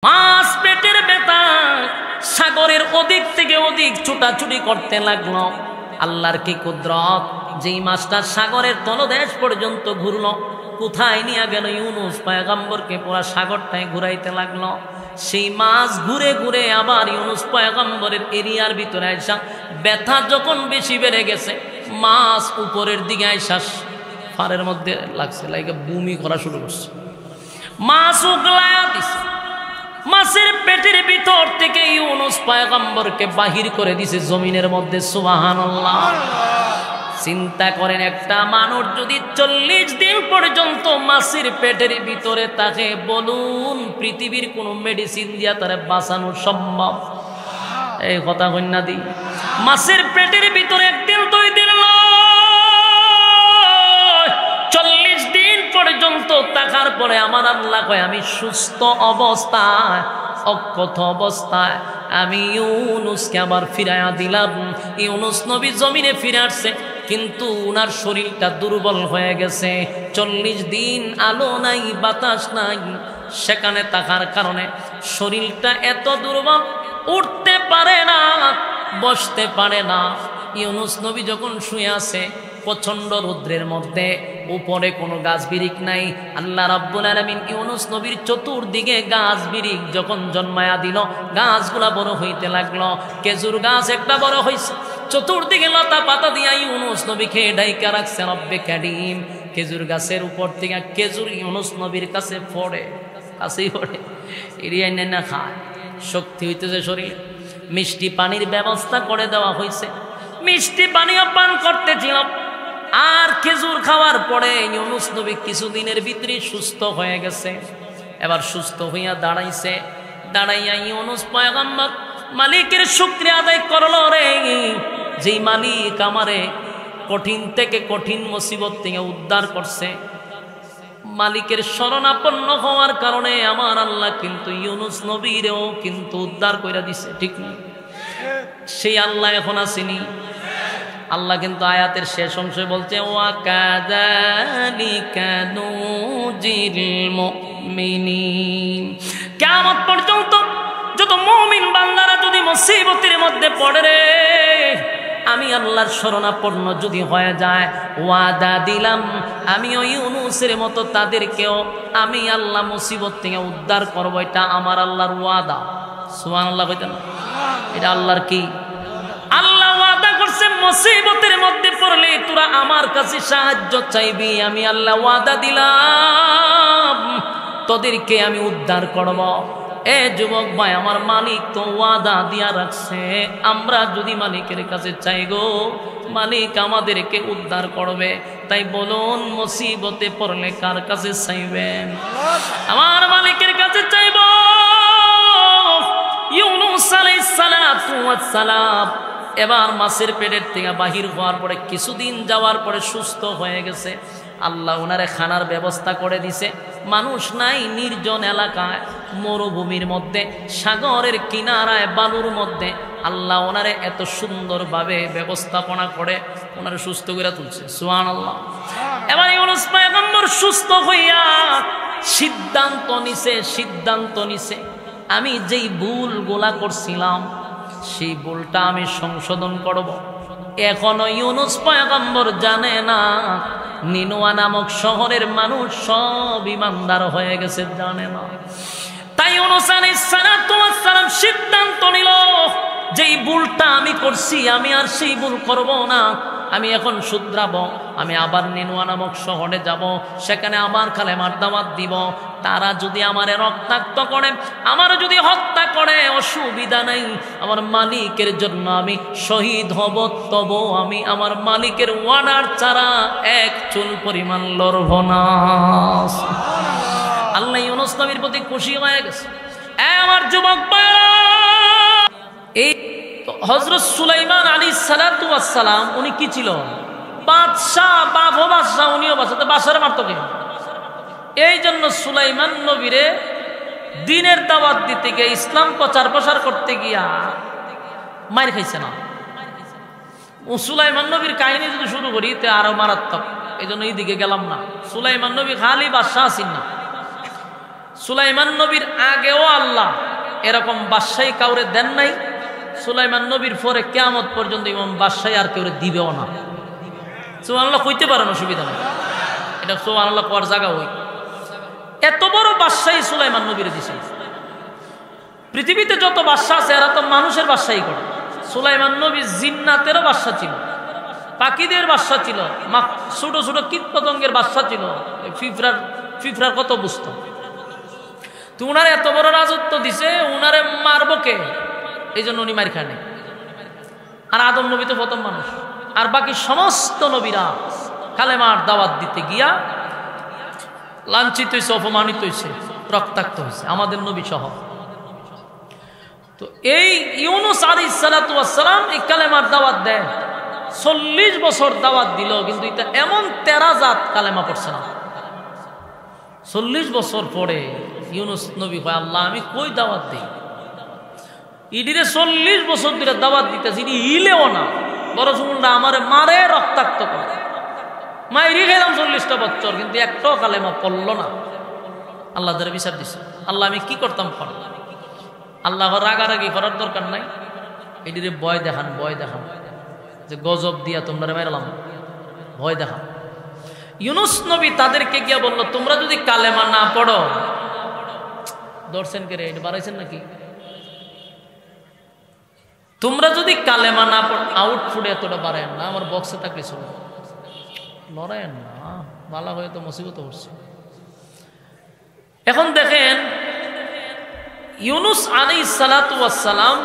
মাছ পেটের ব্যথা সাগরের ওদিক থেকে ওদিক ছুটাছুটি করতে লাগলো। আল্লাহর কি কুদরত, যেই মাছটা সাগরের তলদেশ পর্যন্ত ঘুরলো, কোথায় নিয়ে গেল ইউনুস পয়গম্বরকে পুরা সাগরটায় ঘুরাইতে লাগলো। সেই মাছ ঘুরে ঘুরে আবার ইউনুস পয়গম্বরের এরিয়ার ভিতরে আইসা ব্যথা যখন বেশি বেড়ে গেছে, মাছ উপরের দিকে আইসা ফারের মধ্যে লাগছে, লাইকে বমি করা শুরু করছে। মাছ উগলায়া দিছে, মাছের পেটের ভিতর থেকে ইউনুস পয়গম্বরকে বাহির করে দিছে জমিনের মধ্যে। সুবহানাল্লাহ। চিন্তা করেন, একটা মানুষ যদি 40 দিন পর্যন্ত মাছের পেটের ভিতরে থাকে, বলুন পৃথিবীর কোন মেডিসিন দিয়া তারে বাঁচানো সম্ভব? এই কথা কন্যা দি, মাছের পেটের ভিতরে 1 দিন 2 দিন 40 দিন পর্যন্ত থাকার পরে আমার আল্লাহ কয়, আমি সুস্থ অবস্থায়, অক্ষত অবস্থায় আমি ইউনুসকে আবার ফিরাইয়া দিলাম। ইউনুস নবী জমিনে ফিরে আসছে, কিন্তু উনার শরীরটা দুর্বল হয়ে গেছে। 40 দিন আলো নাই, বাতাস নাই, সেখানে থাকার কারণে শরীরটা এত দুর্বল, উঠতে পারে না, বসতে পারে না। ইউনুস নবী যখন শুয়ে আছে প্রচন্ড রৌদ্রের মধ্যে, উপরে কোনো গাছ বিরিক নাই, আল্লাহ রাব্বুল আলামিন ইউনুস নবীর চতুর্দিকে গাছ বিরিক যখন জন্মায়া দিল, গাছগুলা বড় হইতে লাগলো। খেজুর গাছ একটা বড় হইছে, চতুর্দিকে লতা পাতা দিয়া ইউনুস নবীকে ঢাইকা রাখছে রব্বে কারীম। খেজুর গাছের উপর থেকে খেজুর ইউনুস নবীর কাছে পড়ে, কাছেই পড়ে, এরিয়ায় না খায়, শক্তি হইতেছে শরীরে। মিষ্টি পানির ব্যবস্থা করে দেওয়া হয়েছে, মিষ্টি পানিও পান করতেছিল। আর খেজুর খাওয়ার পরে ইউনুস নবী কিছুদিনের ভিতরে সুস্থ হয়ে গেছে। এবার সুস্থ হইয়া দাঁড়াইছে, দাঁড়াইয়া ইউনুস পয়গম্বর মালিকের শুকরিয়া আদায় করলো, রে যেই মালিক আমারে কঠিন থেকে কঠিন মুসিবত থেকে উদ্ধার করছে, মালিকের শরণাপন্ন হওয়ার কারণে আমার আল্লাহ কিন্তু ইউনুস নবীরেও কিন্তু উদ্ধার কইরা দিছে। ঠিক না? সেই আল্লাহ এখন আসেনি। আল্লাহ কিন্তু আয়াতের শেষ অংশে বলছে, ওয়া কাযালিকা নুজিল মুমিনিন। কিয়ামত পর্যন্ত যত মুমিন বান্দারা যদি মুসিবতের মধ্যে পড়ে, রে আমি আল্লাহর শরণাপন্ন যদি হয়ে যায়, ওয়াদা দিলাম আমি ওই ইউনুসের মতো তাদেরকেও আমি আল্লাহ মুসিবত থেকে উদ্ধার করব। এটা আমার আল্লাহর ওয়াদা। সুবহানাল্লাহ কইতেন, এটা আল্লাহর কি? আল্লাহ ওয়াদা করছে, মুসিবতের মধ্যে পড়লে তোরা আমার কাছে সাহায্য চাইবি, আমি আল্লাহ ওয়াদা দিলাম তোদেরকে আমি উদ্ধার করব। এ যুবক ভাই, আমার মালিক তো ওয়াদা দিয়া রাখছে, আমরা যদি মালিকের কাছে চাই গো, মালিক আমাদেরকে উদ্ধার করবে। তাই বলুন, মুসিবতে পড়লে কার কাছে চাইবেন? আমার মালিকের কাছে চাইব। ইউনুস আলাইহিস সালাতু ওয়াস সালাম এবার মাছের পেটের থেকে বাহির হওয়ার পরে কিছুদিন যাওয়ার পরে সুস্থ হয়ে গেছে। আল্লাহ ওনারে খানার ব্যবস্থা করে দিছে। মানুষ নাই, নির্জন এলাকায়, মরুভূমির মধ্যে, সাগরের কিনারায়, বালুর মধ্যে আল্লাহ ওনারে এত সুন্দরভাবে ব্যবস্থাপনা করে ওনারে সুস্থ করে তুলছে। সুবহানাল্লাহ। এবার ইউনুস পয়গম্বর সুস্থ হইয়া সিদ্ধান্ত নিছে, আমি যেই ভুলগুলা করছিলাম সেই ভুলটা আমি সংশোধন করব। এখনো ইউনুস পয়গম্বর জানে না নিনুয়া নামক শহরের মানুষ সব ঈমানদার হয়ে গেছে, জানে না। তাই ইউনুস আলাইহিস সালাতু ওয়াস সালাম সিদ্ধান্ত নিল, যেই ভুলটা আমি করছি আমি আর সেই ভুল করব না, আমি এখন শুধরাবো। আমি আবার নিনুয়া নামক শহরে যাব, সেখানে আবার কালেমার দাওয়াত দিব। তারা যদি আমারে রক্তাক্ত করে, আমার যদি হত্যা করে, অসুবিধা নাই, আমার মালিকের জন্য আমি শহীদ হব, তবু আমি আমার মালিকের ওয়ার্ডার ছাড়া এক চুল পরিমাণ লড়ব না। আল্লাহ ইউনুস নবীর প্রতি খুশি হয়ে গেছে। আমার যুবক ভাইরা, এই হযরত সুলাইমান আলাইহিস সালাতু ওয়াস সালাম উনি কি ছিল? বাদশাহ, বাঘ বাদশাহ, উনিও বাদশাহ, বাদশারে মারত কে? এই জন্য সুলাইমান নবীরে দ্বীনের দাওয়াত দিতে গিয়ে, ইসলাম প্রচার করতে গিয়া মার খাইছে না। সুলাইমান নবীর কাহিনী যদি শুরু করি তে আরো মারাত্মক, এই জন্য এইদিকে গেলাম না। সুলাইমান নবী খালি বাদশাহ আছেন না, সুলাইমান নবীর আগেও আল্লাহ এরকম বাদশাহী কাউরে দেন নাই, সুলাইমান নবীর পরে কিয়ামত পর্যন্ত ইমাম বাদশাহী আর কেউ দিবেও না। সুবহানাল্লাহ কইতে পারেন, অসুবিধা নেই, এটা সুবহানাল্লাহ কোয়ার জায়গা হই। এত বড় বাদশাহী সুলাইমান নবীর দিছে। পৃথিবীতে যত বাদশা আছে এরা তো মানুষের বাদশাহী করে। সুলাইমান নবী জিন্নাতেরও বাদশা ছিল, পাখিদের বাদশা ছিল, ছোট ছোট কীট পতঙ্গের বাদশা ছিল, ফিফরার কত বুঝতো। তো উনার এত বড় রাজত্ব দিছে, উনারে মারবো কে? এই জন্য উনি মার খায় নাই। আর আদম নবী তো প্রথম মানুষ, আর বাকি সমস্ত নবীরা কালেমার দাওয়াত দিতে গিয়া লাঞ্ছিত হয়েছে, অপমানিত হয়েছে, রক্তাক্ত হয়েছে, আমাদের নবী সহ। তো এই ইউনুস আলাইহিস সালাতু ওয়াস সালাম এই কালেমার দাওয়াত দেয়, 40 বছর দাওয়াত দিল, কিন্তু এটা এমন 13 জাত কালেমা পড়ছে না। 40 বছর পরে ইউনুস নবী কয়, আল্লাহ আমি কই দাওয়াত দিই? ইডিরে 40 বছর ধরে দাওয়াত দিতেছি, ইডি হিলেও না, বড় সুমুন্ডা আমারে মারে, রক্তাক্ত করে, মাইরি খেলাম 40টা বছর, কিন্তু একটাও কালেমা পড়লো না। আল্লাহ ধরে বিচার দিছে। আল্লাহ আমি কি করতাম? ফল আল্লাহ রাগারাগি করার দরকার নাই, এটিরে ভয় দেখান, ভয় দেখান, যে গজব দিয়া তোমরা মেরালাম, ভয় দেখান। ইউনুস নবী তাদেরকে গিয়া বলল, তোমরা যদি কালেমা না পড়ো, দর্শন করে এটা বাড়াইছেন নাকি? তোমরা যদি কালেমা না পড়ো, আউটফুটে এতটা বাড়ায়েন না, আমার বক্সে থাকলে চলো, লড়াইয়েন না, ভালো হয়ে তো মুসিবত হচ্ছে। এখন দেখেন ইউনুস আলাইহিস সালাতু ওয়াস সালাম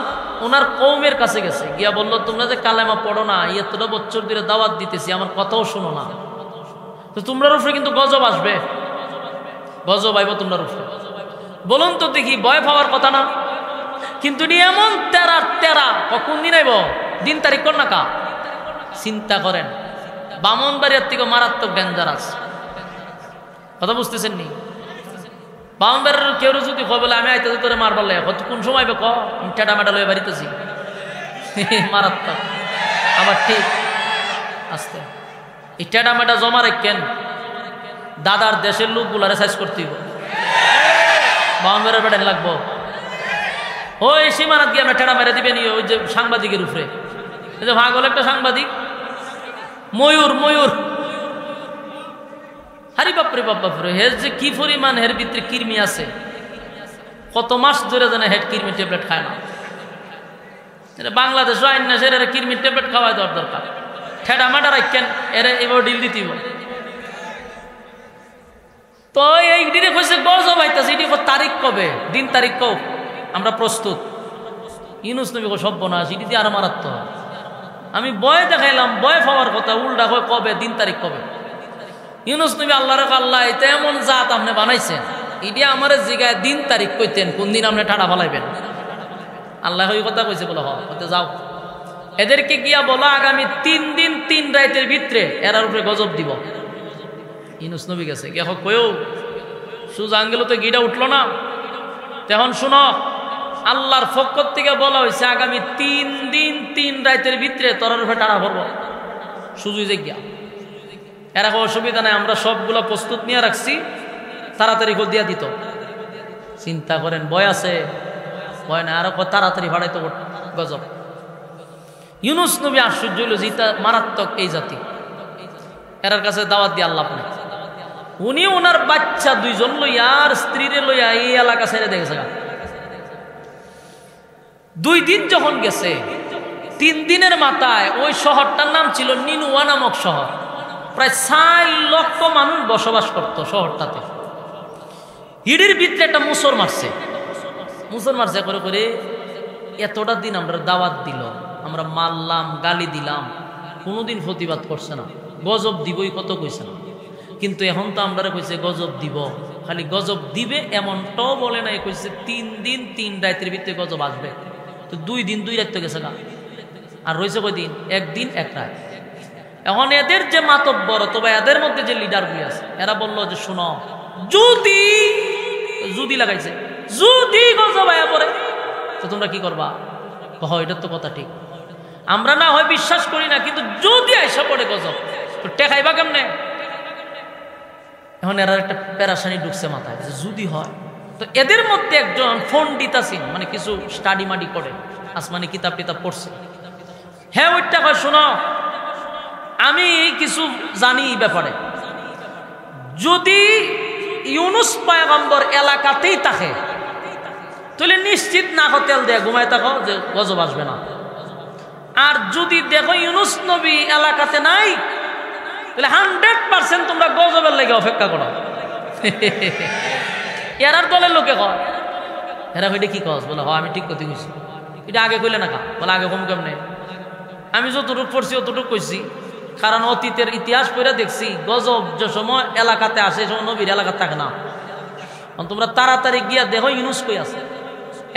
ওনার কওমের কাছে গেছে, গিয়া বলল, তোমরা যে কালেমা পড়ো না, এতটা বছর ধরে দাওয়াত দিতেছি, আমার কথাও শোনো না, তো তোমরার উপরে কিন্তু গজব আসবে, গজব আইব তোমরার উপরে। বলুন তো দেখি, ভয় পাওয়ার কথা না? কিন্তু এমন তেরা কখন দিন আইব, দিন তারিখ কর না কা? চিন্তা করেন, বামনবাড়িয়ার থেকে মারাত্মক ডেঞ্জারাস, কথা বুঝতেছেন নি? বামনবাড়ির কেউ যদি কয় বলে আমি আইতে তোরে মারবার লাগে, কোন সময় ক আমি টেটা মেটা লয়ে বাড়িতেছি, মারাত্মক। আবার ঠিক আসতে এই টেটা মেটা জমা রাখেন, দাদার দেশের লোকগুলারে সাইজ করতে বামনবাড়ির বেটান লাগবো, ওই সীমানাত গিয়ে আমরা টেটা মেরে দিবেন ওই যে সাংবাদিকের উপরে, এই যে ভাগল একটা সাংবাদিক ময়ূর হারি বাপরে বাপরে, হের যে কি পরিমাণ হের ভিতরে কৃমি আছে, কত মাস ধরে জানে হেড কৃমি ট্যাবলেট খায় না। বাংলাদেশ আইন না সেরা কৃমির ট্যাবলেট খাওয়াই দেওয়ার দরকার, ঠেডা মাটা রাখেন এরা এবার ডিল দিতেই। তো এই দিনে কইছে গজব আইতাছে, এটি তারিখ কবে, দিন তারিখ কব, আমরা প্রস্তুত। ইউনুস নবী সর্বনাশ, এটি দিয়ে আর মারাত্মক। আমি ভয় দেখাইলাম, ভয় পাওয়ার কথা, উল্টা হয় কবে, দিন তারিখ কবে? ইউনুস নবী আল্লাহ রেখা, আল্লাহ এটা এমন জাত আপনি বানাইছেন, এটি আমার জিগায় দিন তারিখ কইতেন, কোন দিন আপনি ঠাডা ফালাইবেন। আল্লাহ ওই কথা কইছে, বলে হতে যাও, এদেরকে গিয়া বলো আগামী 3 দিন 3 রাতের ভিতরে এরার উপরে গজব দিব। ইউনুস নবী গেছে গিয়া কয়েও সুজ আঙ্গেল তো গিটা উঠলো না। তখন শুনো, আল্লাহর পক্ষ থেকে বলা হয়েছে আগামী 3 দিন 3 রাতের ভিতরে তোর উপরে টাড়া ভরবো, সুজুই যে গিয়া। এরা কোনো অসুবিধা নাই, আমরা সবগুলো প্রস্তুত নিয়ে রাখছি, তাড়াতাড়ি করে দিয়া দিত। চিন্তা করেন, ভয় আছে? ভয় না, আরো তাড়াতাড়ি ভাড়াইতো গজব। ইউনুস নবী আশ্চর্য হইল যে এটা মারাত্মক এই জাতি, এরার কাছে দাওয়াত দিয়ে আল্লাহ আপনি। উনি ওনার বাচ্চা 2 জন লইয়া আর স্ত্রীরে লইয়া এই এলাকা ছেড়ে দেখেছে। 2 দিন যখন গেছে, 3 দিনের মাথায় ওই শহরটার নাম ছিল নিনুয়া নামক শহর, প্রায় 4 লক্ষ মানুষ বসবাস করত শহরটাতে। হিড়ির ভিতরে একটা মুসর মারছে করে করে এতটা দিন আমরা দাওয়াত দিল, আমরা মারলাম, গালি দিলাম, কোনোদিন প্রতিবাদ করছে না, গজব দিবই কত কইছে না। কিন্তু এখন তো আমরা কইছে গজব দিব, খালি গজব দিবে এমনটাও বলে নাই, কইছে 3 দিন 3 রাতের ভিতরে গজব আসবে। তো 2 দিন 2 রাত তো গেছে না, আর রয়েছে কই দিন? 1 দিন 1 রাত। এখন এদের যে মাতব্বর অথবা এদের মধ্যে যে লিডারগুলি আছে, এরা বলল যে শোনো, যদি লাগাইছে, যদি গজব আয়া পড়ে তো তোমরা কি করবা? এটার তো কথা ঠিক, আমরা না হয় বিশ্বাস করি না, কিন্তু যদি আইসা পড়ে গজব তো টেকাইবা কেমনে? এখন এরা একটা প্যারাসানি ঢুকছে মাথায়, যদি হয় তো এদের মধ্যে একজন পণ্ডিত আছেন, মানে কিছু স্টাডি মাডি করে, আসমানি কিতাব টিতাব পড়ছে। হ্যাঁ ওইটা কয় শোনো, আমি কিছু জানি এই ব্যাপারে, যদি ইউনুস পয়গম্বর এলাকাতেই থাকে তাহলে নিশ্চিত না হোটেল দিয়ে ঘুমাই থাকো যে গজব আসবে না। আর যদি দেখো ইউনুস নবী এলাকাতে নাই তাহলে 100% তোমরা গজবের লেগে অপেক্ষা করো। এরার দলের লোকে কয়, এরা ওইটা কি কস? বলে আমি ঠিক কথা কইছি। এটা আগে কইলে না কা? বলে আগে কম কেমনে? আমি যতটুকু পড়ছি অতটুকু কইছি, কারণ অতীতের ইতিহাস পড়ে দেখছি গজব যে সময় এলাকাতে আসে সময় নবীর এলাকা থাকে না। তোমরা তাড়াতাড়ি গিয়া দেখো ইউনুস কই আছে।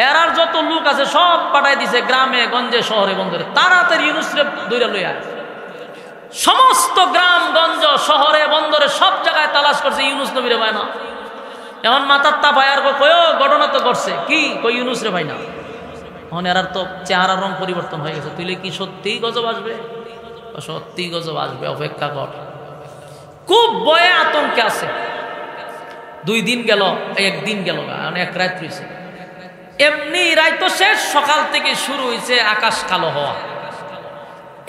এরার যত লোক আছে সব পাঠাই দিছে গ্রামে গঞ্জে শহরে বন্দরে, তাড়াতাড়ি ইউনুসরে দৌড়া লইয়া। সমস্ত গ্রাম গঞ্জ শহরে বন্দরে সব জায়গায় তালাশ করছে, ইউনুস নবীরে পায় না। এখন মাথার তা ভাই আর কয় ঘটনা তো করছে কি, কই ইউনুস রে ভাই না। এখন এরার তো চেহারার রং পরিবর্তন হয়ে গেছে। তুইলে কি সত্যিই গজব আসবে? সত্যি গজব আসবে, অপেক্ষা কর। খুব ভয়ে আতঙ্কে আছে। 2 দিন গেল, 1 দিন গেল, এক রাত রয়েছে। এমনি রাত তো শেষ, সকাল থেকে শুরু হয়েছে আকাশ কালো হওয়া।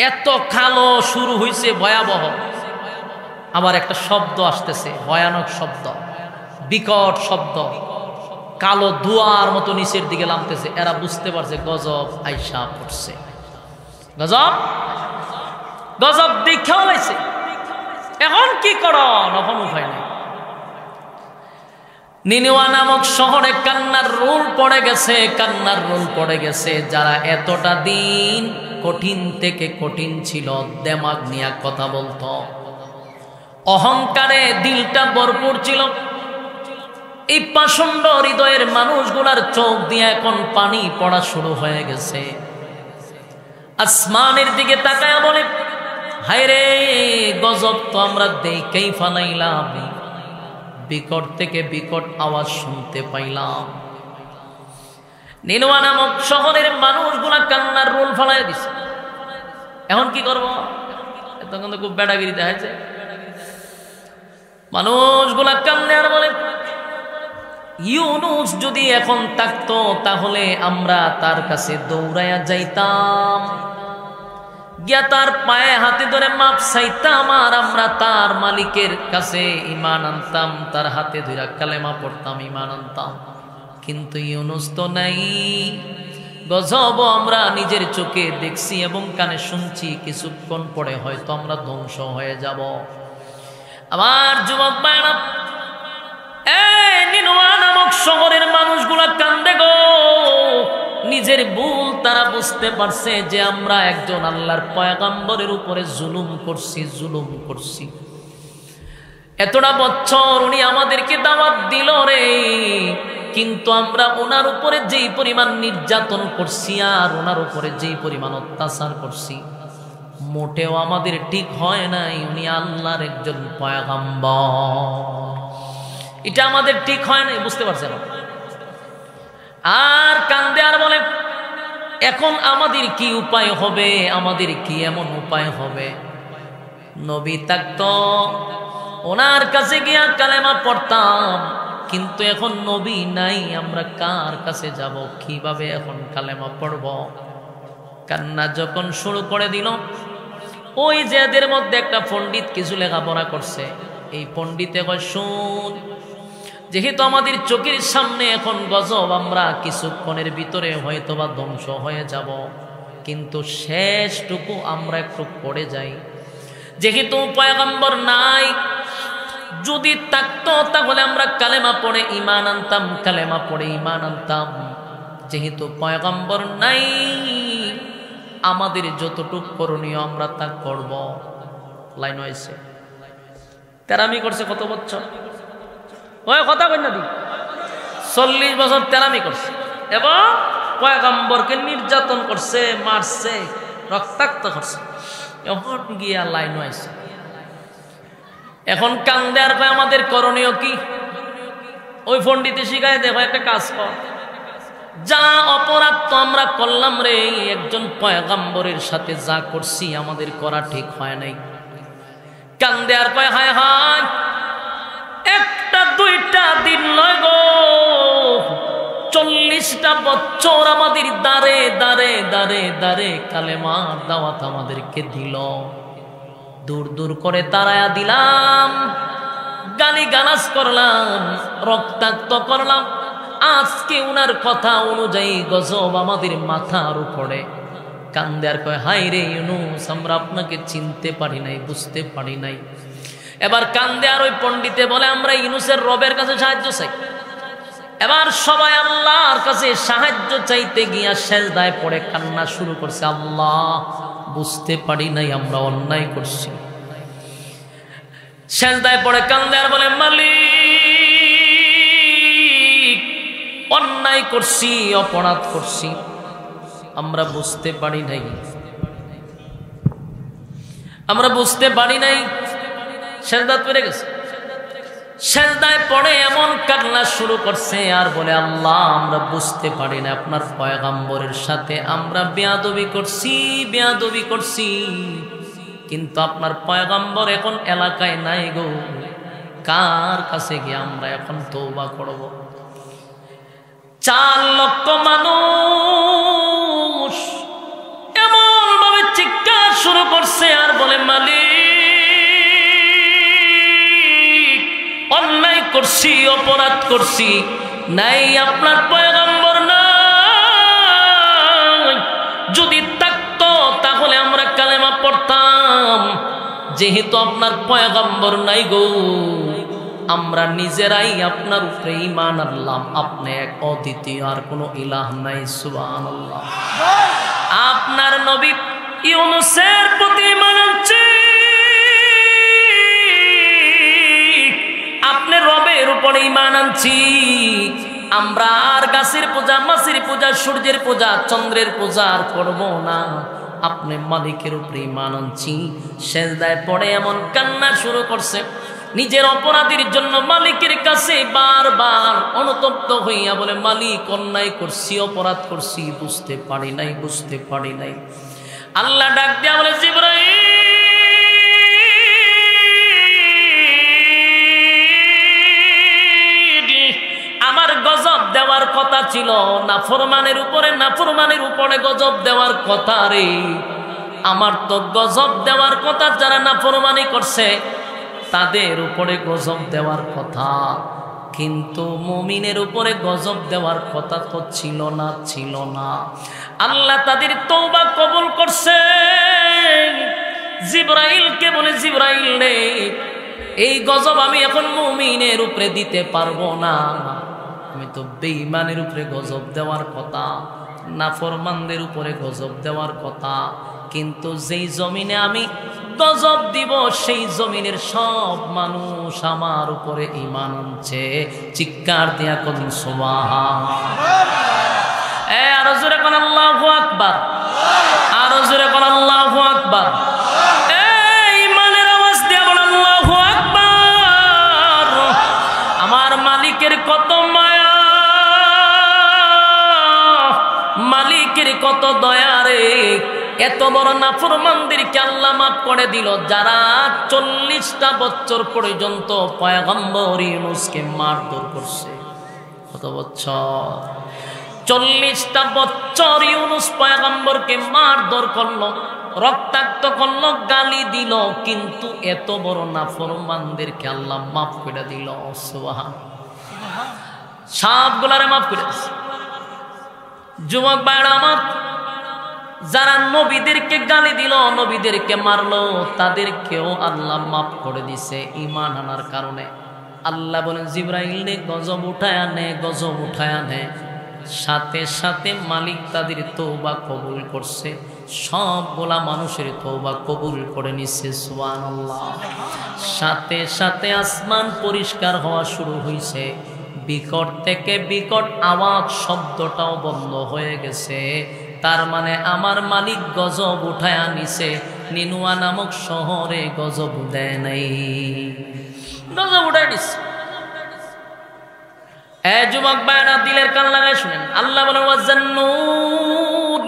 এত কালো শুরু হয়েছে ভয়াবহ। আবার একটা শব্দ আসতেছে, ভয়ানক শব্দ, বিকট শব্দ, কালো দুয়ার মতো নিচের দিকে নামতেছে। এরা বুঝতে পারছে গজব আইসা পড়ছে। গজব গজব দেখেও লাইছে। এখন কি কর? এখন উপায় নাই। নিনিওয়া নামক শহরে কান্নার রোল পড়ে গেছে, কান্নার রোল পড়ে গেছে। যারা এতটা দিন কঠিন থেকে কঠিন ছিল, দেমাগ নিয়ে কথা বলতো, অহংকারে দিলটা ভরপুর ছিল, এই পাষণ্ড হৃদয়ের মানুষগুলার চোখ দিয়ে এখন পানি পড়া শুরু হয়ে গেছে। আসমানের দিকে তাকায় বলে, হায় রে, গজব তো আমরা দেখেই ফালাইলাম, বিকট থেকে বিকট আওয়াজ শুনতে পাইলাম। নিনওয়া নামক শহরের মানুষগুলা কান্নার রোল ফালাই দিছে। এখন কি করবো? তখন তো খুব বেড়াগিরি দেখাচ্ছে। মানুষগুলা কান্নে আর বলে, ইউনুস যদি এখন থাকতো তাহলে আমরা তার কাছে দৌড়াইয়া যাইতাম, গিয়া তার পায়ে হাতে ধরে মাপ চাইতাম, আর আমরা তার মালিকের কাছে ঈমান আনতাম, তার হাতে ধরে কালেমা পড়তাম, ঈমান আনতাম। কিন্তু ইউনুস তো নাই। গজব আমরা নিজের চোখে দেখছি এবং কানে শুনছি, কিছুক্ষণ পরে হয়তো আমরা ধ্বংস হয়ে যাব। আমার যুবক ভাইরা, নিনওয়া নামক শহরের মানুষগুলা কান্দে গো। নিজের ভুল তারা বুঝতে পারছে যে আমরা একজন আল্লাহর পয়গম্বরের উপরে জুলুম করছি। এতটা বছর উনি আমাদেরকে দাওয়াত দিল রে, কিন্তু আমরা ওনার উপরে যেই পরিমাণ নির্যাতন করছি আর ওনার উপরে যেই পরিমাণ অত্যাচার করছি, মোটেও আমাদের ঠিক হয় নাই। উনি আল্লাহর একজন পয়গম্বর, এটা আমাদের ঠিক হয় নাই, বুঝতে পারছেন? আর কান্দে আর বলে, এখন আমাদের কি উপায় হবে? আমাদের কি এমন উপায় হবে? নবী থাকতো, ওনার কাছে গিয়া কালেমা পড়তাম, কিন্তু এখন নবী নাই, আমরা কার কাছে যাব? কিভাবে এখন কালেমা পড়ব? কান্না যখন শুরু করে দিল, ওই যে এদের মধ্যে একটা পণ্ডিত কিছু লেখাপড়া করছে, এই পণ্ডিতে কয়, শুন, যেহেতু আমাদের চোখের সামনে এখন গজব, আমরা কিছুক্ষণের ভিতরে হয়তোবা ধ্বংস হয়ে যাব, কিন্তু শেষটুকু আমরা একটু পড়ে যাই। যেহেতু পয়গম্বর নাই, যদি থাকতো তাহলে আমরা কালেমা পড়ে ঈমান আনতাম, কালেমা পড়ে ঈমান আনতাম। যেহেতু পয়গম্বর নাই, আমাদের যতটুকু করণীয় আমরা তা করব। লাইন হয়েছে, তেরামি করছে কত বছর? ওই কথা কই না দি, 40 বছর তেরামি করছে এবং পয়গম্বরকে নির্যাতন করছে, মারছে, রক্তাক্ত করছে। এখন গিয়া লাইন হয়েছে, এখন কান্দে আর কয় আমাদের করণীয় কি? ওই পণ্ডিতে শিখায় দেখো, একটা কাজ কর, যা অপরাধ তো আমরা করলাম রে, একজন পয়গম্বরের সাথে যা করছি আমাদের করা ঠিক হয় নাই। কান্দে আর কয়, হায় হায়, একটা দুইটা দিন নয় গো, 40টা বছর আমাদের দাঁড়ে দাঁড়ে দাঁড়ে দাঁড়ে কালেমার দাওয়াত আমাদেরকে দিল। দূর দূর করে তাড়ায়া দিলাম, গালিগালাজ করলাম, রক্তাক্ত করলাম। আজকে উনার কথা অনুযায়ী গজব আমাদের মাথার উপরে। কান্দে আর কয়, হায় রে ইউনুস, আমরা আপনাকে চিনতে পারি নাই, বুঝতে পারি নাই। এবার কান্দে আর ওই পণ্ডিতে বলে, আমরা ইউনুসের রবের কাছে সাহায্য চাই। এবার সবাই আল্লাহর কাছে সাহায্য চাইতে গিয়া সেজদায় পড়ে কান্না শুরু করছে। আল্লাহ, বুঝতে পারি নাই আমরা অন্যায় করছি। সেজদায় পড়ে কান্দে আর বলে, মালিক, অন্যায় করছি, অপরাধ করছি, আমরা বুঝতে পারি নাই, আমরা বুঝতে পারি নাই। সেজদায় পড়ে গেছে। সেজদায় পড়ে এমন কান্না শুরু করছে আর বলে, আল্লাহ, আমরা বুঝতে পারি না, আপনার পয়গম্বরের সাথে আমরা বেয়াদবি করছি, বেয়াদবি করছি, কিন্তু আপনার পয়গম্বর এখন এলাকায় নাই গো, কার কাছে গিয়ে আমরা এখন তওবা করব? 4 লক্ষ মানুষ এমন ভাবে চিৎকার শুরু করছে আর বলে, মালিক, অন্যায় করছি, অপরাধ করছি, নাই আপনার পয়গম্বর নাই, যদি থাকতো তাহলে আমরা কালেমা পড়তাম, যেহেতু আপনার পয়গম্বর নাই গো, আমরা নিজেরাই আপনার উপরে ঈমান আনলাম, আপনি এক অদ্বিতীয়, আর কোনো ইলাহ নাই। সুবহানাল্লাহ। আপনার নবী ইউনুসের প্রতি ঈমান আনছি, আপনি রবের উপরে ঈমান আনছি, আমরা আর গাছের পূজা, মাছের পূজা, সূর্যের পূজা, চন্দ্রের পূজা আর করব না, আপনি মালিকের উপরে ঈমান আনছি। সেজদায় পড়ে এমন কান্না শুরু করছে, নিজের অপরাধের জন্য মালিকের কাছে বারবার অনুতপ্ত হইয়া বলে, মালিক, অন্যায় করছি, অপরাধ করছি, বুঝতে পারি নাই, বুঝতে পারি নাই। আল্লাহ ডাক দিয়া বলে, জিবরাইল, আমার গজব দেওয়ার কথা ছিল, নাফরমানের উপরে, নাফরমানের উপরে গজব দেওয়ার কথা রে, আমার তো গজব দেওয়ার কথা যারা নাফরমানি করছে তাদের উপরে গজব দেওয়ার কথা, কিন্তু মুমিনের উপরে গজব দেওয়ার কথা তো ছিল না, ছিল না। আল্লাহ তাদের তওবা কবুল করছে। জিবরাইলকে বলে, জিবরাইল রে, এই গজব আমি এখন মুমিনের উপরে দিতে পারবো না, আমি তো বেঈমানের উপরে গজব দেওয়ার কথা, নাফরমানদের উপরে গজব দেওয়ার কথা, কিন্তু যেই জমিনে আমি গজব দিব সেই জমিনের সব মানুষ আমার উপরে ঈমান আনছে। চিৎকার দিয়া কোন সুবহানাল্লাহ। আরো জোরে কোন আল্লাহু আকবার, আরো জোরে কোন আল্লাহু আকবার। ঈমানের আওয়াজ দিয়া বল আল্লাহু আকবার। আমার মালিকের কত মায়া, মালিকের কত দয়া রে, এত বড় নাফরমানদেরকে আল্লাহ মাফ করে দিল, যারা 40টা বছর পর্যন্ত পয়গম্বর ইউনুসকে মারধর করছে। কত বছর? 40টা বছর ইউনুস পয়গম্বরকে মারধর করলো, রক্তাক্ত করলো, গালি দিল, কিন্তু এত বড় নাফরমানদেরকে আল্লাহ মাফ করে দিল। সুবহানাল্লাহ। সবগুলারে মাফ করে দিছে। যুবক ভাইরা আমার, যারা নবীদেরকে গালি দিল, নবীদেরকে মারলো, তাদেরকেও আল্লাহ মাফ করে দিছে ঈমান আনার কারণে। আল্লাহ বলেন, জিবরাইল নে গজব উঠায় আনে, গজব উঠায় আনে। সাথে সাথে মালিক তাদের তওবা কবুল করছে, সবগুলা মানুষের তওবা কবুল করে নিছে। সুবহানাল্লাহ। সাথে সাথে আসমান পরিষ্কার হওয়া শুরু হয়েছে, বিকট থেকে বিকট আওয়াজ, শব্দটাও বন্ধ হয়ে গেছে। তার মানে আমার মালিক গজব উঠায় আনিছে, নিনুয়া নামক শহরে গজব দেয় নাই, গজব উঠায় নিছে। যুবক ভাইরা, দিলের কান লাগায় শুনেন। আল্লাহ বলেন, ওয়াজান্নুন,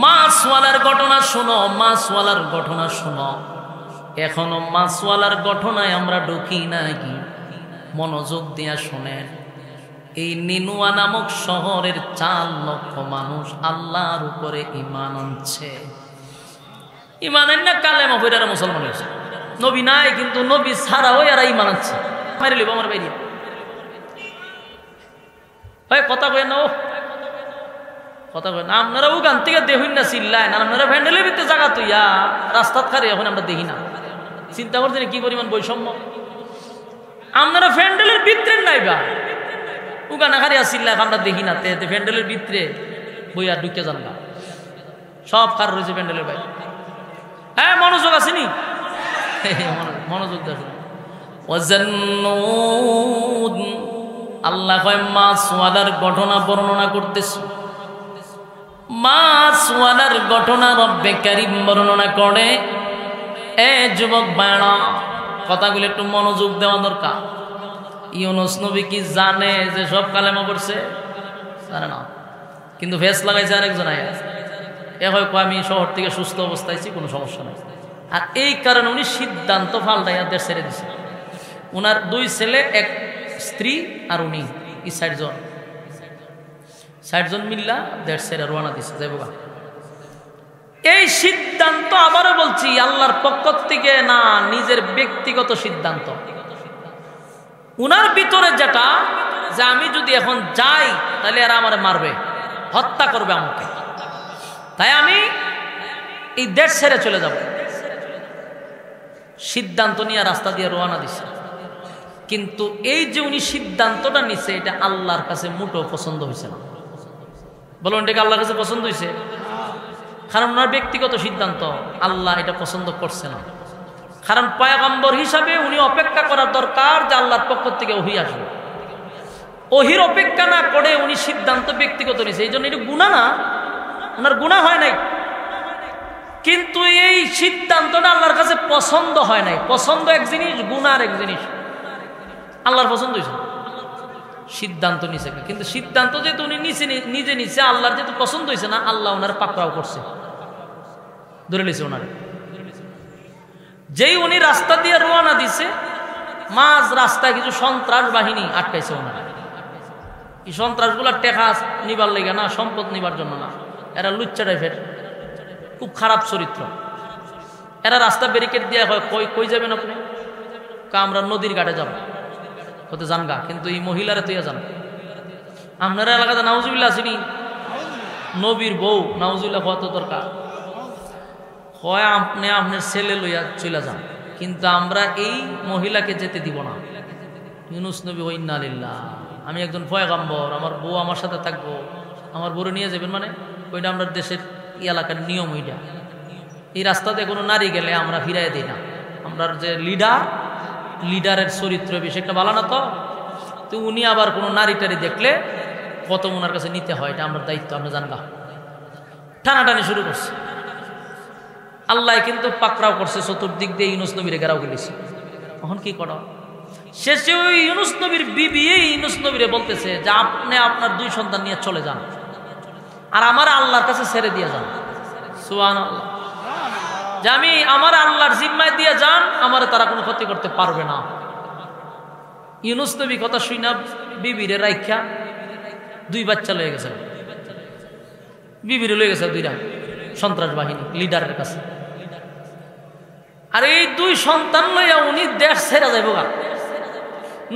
মাছওয়ালার ঘটনা শুনো, মাছওয়ালার ঘটনা শুনো। এখনো মাছওয়ালার ঘটনায় আমরা ঢুকি নাকি? মনোযোগ দিয়া শুনেন। এই নিনুয়া নামক শহরের 4 লক্ষ মানুষ আল্লাহর উপরে ঈমান আনছে। ঈমান আননা কালেমা পড়ে এরা মুসলমান হয়েছে। নবী নাই, কিন্তু নবী ছাড়াও এরা ঈমান আনছে। মারি লিব আমার বাইরে ভাই কথা কই না, ও কথা কই না। আপনারা ওখান থেকে দেখুন না চিল্লায় না, আপনারা ভ্যান্ডেলের ভিতরে জায়গা তুইয়া রাস্তাত খারে এখন আমরা দেখি না। চিন্তা করছেন কি পরিমাণ বৈষম্য। আপনারা ভ্যান্ডেলের ভিতরে নাইবা উগানা খারিয়া চিল্লায় আমরা দেখি না। ভ্যান্ডেলের ভিতরে বইয়া ঢুকে যান না, সব খার রয়েছে ভ্যান্ডেলের বাইরে। হ্যাঁ মনোযোগ আসেনি, মনোযোগ দেখুন। আল্লাহ কয় মাছওয়ালার ঘটনা বর্ণনা করতেছে। মাছওয়ালার ঘটনা রব্বে কারীম বর্ণনা করে। এ যুবক বাড়া, কথাগুলো একটু মনোযোগ দেওয়া দরকার। ইউনুস নবী কি জানে যে সব কালেমা পড়ছে? জানে না, কিন্তু ফেস লাগাইছে আরেকজন আয়া। এ হয় আমি শহর থেকে সুস্থ অবস্থায় আছি, কোনো সমস্যা নেই। আর এই কারণে উনি সিদ্ধান্ত পাল্টাইয়া দেশ ছেড়ে দিছে। উনার 2 ছেলে, 1 স্ত্রী আর উনি 60 জন মিল্লা দেশ ছেড়ে রওনা দিছে যাইবা। এই সিদ্ধান্ত আবারও বলছি আল্লাহর পক্ষ থেকে না, নিজের ব্যক্তিগত সিদ্ধান্ত। উনার ভিতরে যেটা যে আমি যদি এখন যাই তাহলে এরা আমারে মারবে, হত্যা করবে আমাকে, তাই আমি এই দেশ ছেড়ে চলে যাব। সিদ্ধান্ত নিয়ে রাস্তা দিয়ে রওনা দিছে। কিন্তু এই যে উনি সিদ্ধান্তটা নিছে এটা আল্লাহর কাছে মোটেও পছন্দ হয়েছে না। বলুন এটাকে আল্লাহর কাছে পছন্দ হয়েছে? কারণ ওনার ব্যক্তিগত সিদ্ধান্ত, আল্লাহ এটা পছন্দ করছে না। কারণ পয়গম্বর হিসাবে উনি অপেক্ষা করার দরকার যে আল্লাহর পক্ষ থেকে ওহী আসবে। ওহীর অপেক্ষা না করে উনি সিদ্ধান্ত ব্যক্তিগত নিছে, এই জন্য এটা গুনাহ না, ওনার গুনাহ হয় নাই। কিন্তু এই সিদ্ধান্তটা আল্লাহর কাছে পছন্দ হয় নাই। পছন্দ এক জিনিস, গুনাহ এক জিনিস। আল্লাহর পছন্দ হয়েছে, সিদ্ধান্ত নিছে। কিন্তু সিদ্ধান্ত যেহেতু উনি নিজে নিছে, আল্লাহর যেহেতু পছন্দ হয়েছে না, আল্লাহ ওনার পাকড়াও করছে, ধরে নিছে ওনারে। যেই উনি রাস্তা দিয়ে রওনা দিছে, মাঝ রাস্তায় কিছু সন্ত্রাস বাহিনী আটকাইছে ওনারা। এই সন্ত্রাসগুলো টেকা নিবার লেগে না, সম্পদ নিবার জন্য না। এরা লুচ্চা টাইপের, খুব খারাপ চরিত্র। এরা রাস্তা ব্যারিকেড দিয়ে হয়, কই যাবেন আপনি? আমরা নদীর ঘাটে যাব, হতে যান গা, কিন্তু এই মহিলারা তুইয়া যান। আপনারা এলাকাতে নাউজুবিল্লাহ আসেনি? নবীর বউ নাউজুবিল্লাহ কত দরকার হয়, আপনি আপনার ছেলে লইয়া চলে যান, কিন্তু আমরা এই মহিলাকে যেতে দিব না। ইউনুস নবী ইন্না লিল্লাহ, আমি একজন পয়গম্বর, আমার বউ আমার সাথে থাকবো, আমার বউরে নিয়ে যাবেন মানে? ওইটা আমরা দেশের এলাকার নিয়ম। ওইটা এই রাস্তাতে কোনো নারী গেলে আমরা ফিরাই দিই না। আমরা যে লিডারের চরিত্র বেশি একটা ভালো না। তো উনি আবার কোনো নারী টারি দেখলে কত ওনার কাছে নিতে হয়, এটা আমার দায়িত্ব। আমরা জানগা টানাটানি শুরু করছে। আল্লাহ কিন্তু পাকড়াও করছে, চতুর্দিক দিয়ে ইউনুস নবীরে ঘেরাও গেলিছে। তখন কি করা? শেষে ওই ইউনুস নবীর বিবি ইউনুস নবীরে বলতেছে যে আপনি আপনার 2 সন্তান নিয়ে চলে যান, আর আমার আল্লাহর কাছে ছেড়ে দিয়ে যান। সুবহানাল্লাহ। যে আমি আমার আল্লাহর জিম্মায় দিয়ে যান, আমার তারা কোনো ক্ষতি করতে পারবে না। ইউনুস নবী কথা শুনা বিবিরে রাইখা 2 বাচ্চা লয়ে গেছে, বিবিরে লয়ে গেছে 2টা সন্ত্রাস বাহিনী লিডারের কাছে। আর এই 2 সন্তান লইয়া উনি দেশ ছেড়ে যাইব গা।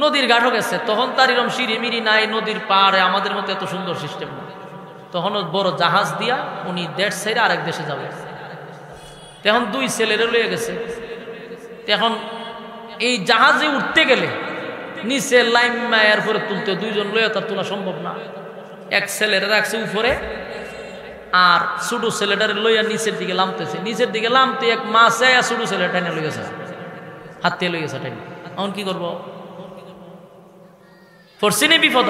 নদীর ঘাটও গেছে, তখন তার এরকম সিঁড়িমিড়ি নাই, নদীর পাড়ে আমাদের মতো এত সুন্দর সিস্টেম না। তখন বড় জাহাজ দিয়া উনি দেশ ছেড়ে আরেক দেশে যাবে। তখন 2 ছেলেরে লয়ে গেছে। এখন এই জাহাজে উঠতে গেলে নিচে লাইমা এরপরে তুলতে 2 জন লয়ে তার তোলা সম্ভব না। এক ছেলেরা রাখছে উপরে, আর ছোট ছেলেটারে লইয়া নিচের দিকে নামতেছে। নিচের দিকে নামতে এক মাছ ছোট ছেলেটা টেনে লই গেছে, হাত দিয়ে লই গেছে টেনে। এখন কি করবো? পড়ছিনি বিপদ,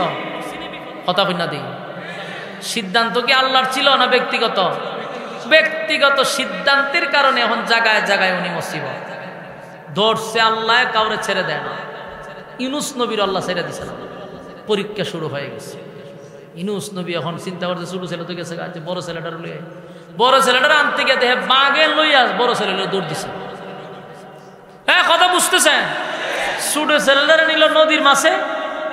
কথা কই না দিই। সিদ্ধান্ত কি আল্লাহর ছিল না ব্যক্তিগত? ব্যক্তিগত সিদ্ধান্তের কারণে এখন জায়গায় জায়গায় উনি মুসিবত ধরছে। আল্লাহ কাউরে ছেড়ে দেয় না। ইউনুস নবীর আল্লাহ ছেড়ে দিছে না, পরীক্ষা শুরু হয়ে গেছে। ইউনুস নবী এখন চিন্তা করছে ছোট ছেলে তো গেছে, বড় ছেলেটার লইয়া, বড় ছেলেটার আনতে গিয়ে দেখে বাঘে লইয়া বড় ছেলে দৌড় দিছে। হ্যাঁ কথা বুঝতেছেন? ছোট ছেলেটারে নিল নদীর মাছে,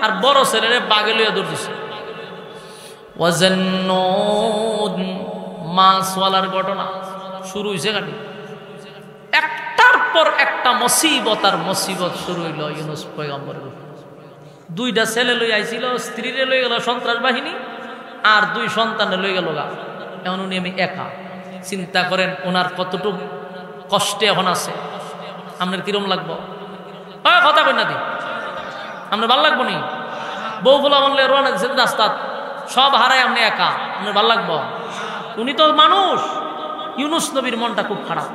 আর বড় ছেলেরে বাগে লইয়া দৌড়তেছে। ওয়াজান্নুন মাছওয়ালার ঘটনা শুরু হয়েছে গাড়ি, একটার পর একটা মুসিবত আর মুসিবত শুরু হইল ইউনূস পয়গম্বরের। দুইটা ছেলে লই আইছিল, স্ত্রীরে লই গেল সন্ত্রাস বাহিনী, আর দুই সন্তানে লই গেল গা। এখন উনি আমি একা, চিন্তা করেন ওনার কতটুকু কষ্টে এখন আছে। আপনার কিরম লাগবো? কথা কই না দি আপনার ভাল লাগবো নি? বউ বলা বললে রোয়ানা দিচ্ছেন রাস্তা, সব হারায় আপনি একা, আপনার ভাল লাগবো? উনি তো মানুষ। ইউনূস নবীর মনটা খুব খারাপ।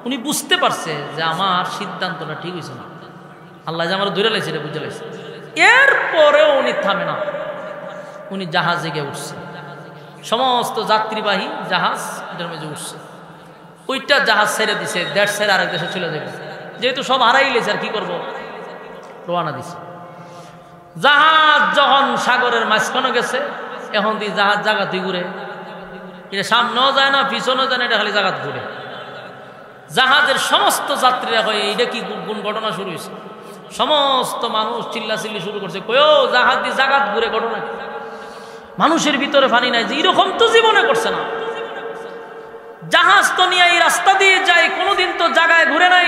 উনি বুঝতে পারছে যে আমার সিদ্ধান্তটা ঠিক হয়েছে না, আল্লাহ যে আমার ধরে লাইছে, বুঝে লাইছে। এরপরেও উনি থামে না, উনি জাহাজে গিয়ে উঠছে, সমস্ত যাত্রীবাহী জাহাজ এটার মধ্যে উঠছে। ওইটা জাহাজ ছেড়ে দিছে, দেশ ছেড়ে আরেক দেশে চলে যাবে, যেহেতু সব হারাই লেছে আর কি করবো, রওনা দিছে। জাহাজ যখন সাগরের মাঝখানে গেছে, এখন দিয়ে জাহাজ জায়গাতেই ঘুরে, এটা সামনেও যায় না পিছনেও যায় না, এটা খালি জায়গাত ঘুরে। জাহাজের সমস্ত যাত্রীরা কয় এটা কি কোন ঘটনা শুরু হয়েছে? সমস্ত মানুষ চিল্লাচিল্লি শুরু করছে, কয়ও জাহাজ দিয়ে জাগাত ঘুরে ঘটনা কি? মানুষের ভিতরে পানি নাই, যে এরকম তো জীবনে করছে না। জাহাজ তো নিয়ে এই রাস্তা দিয়ে যায়, কোনোদিন তো জায়গায় ঘুরে নাই,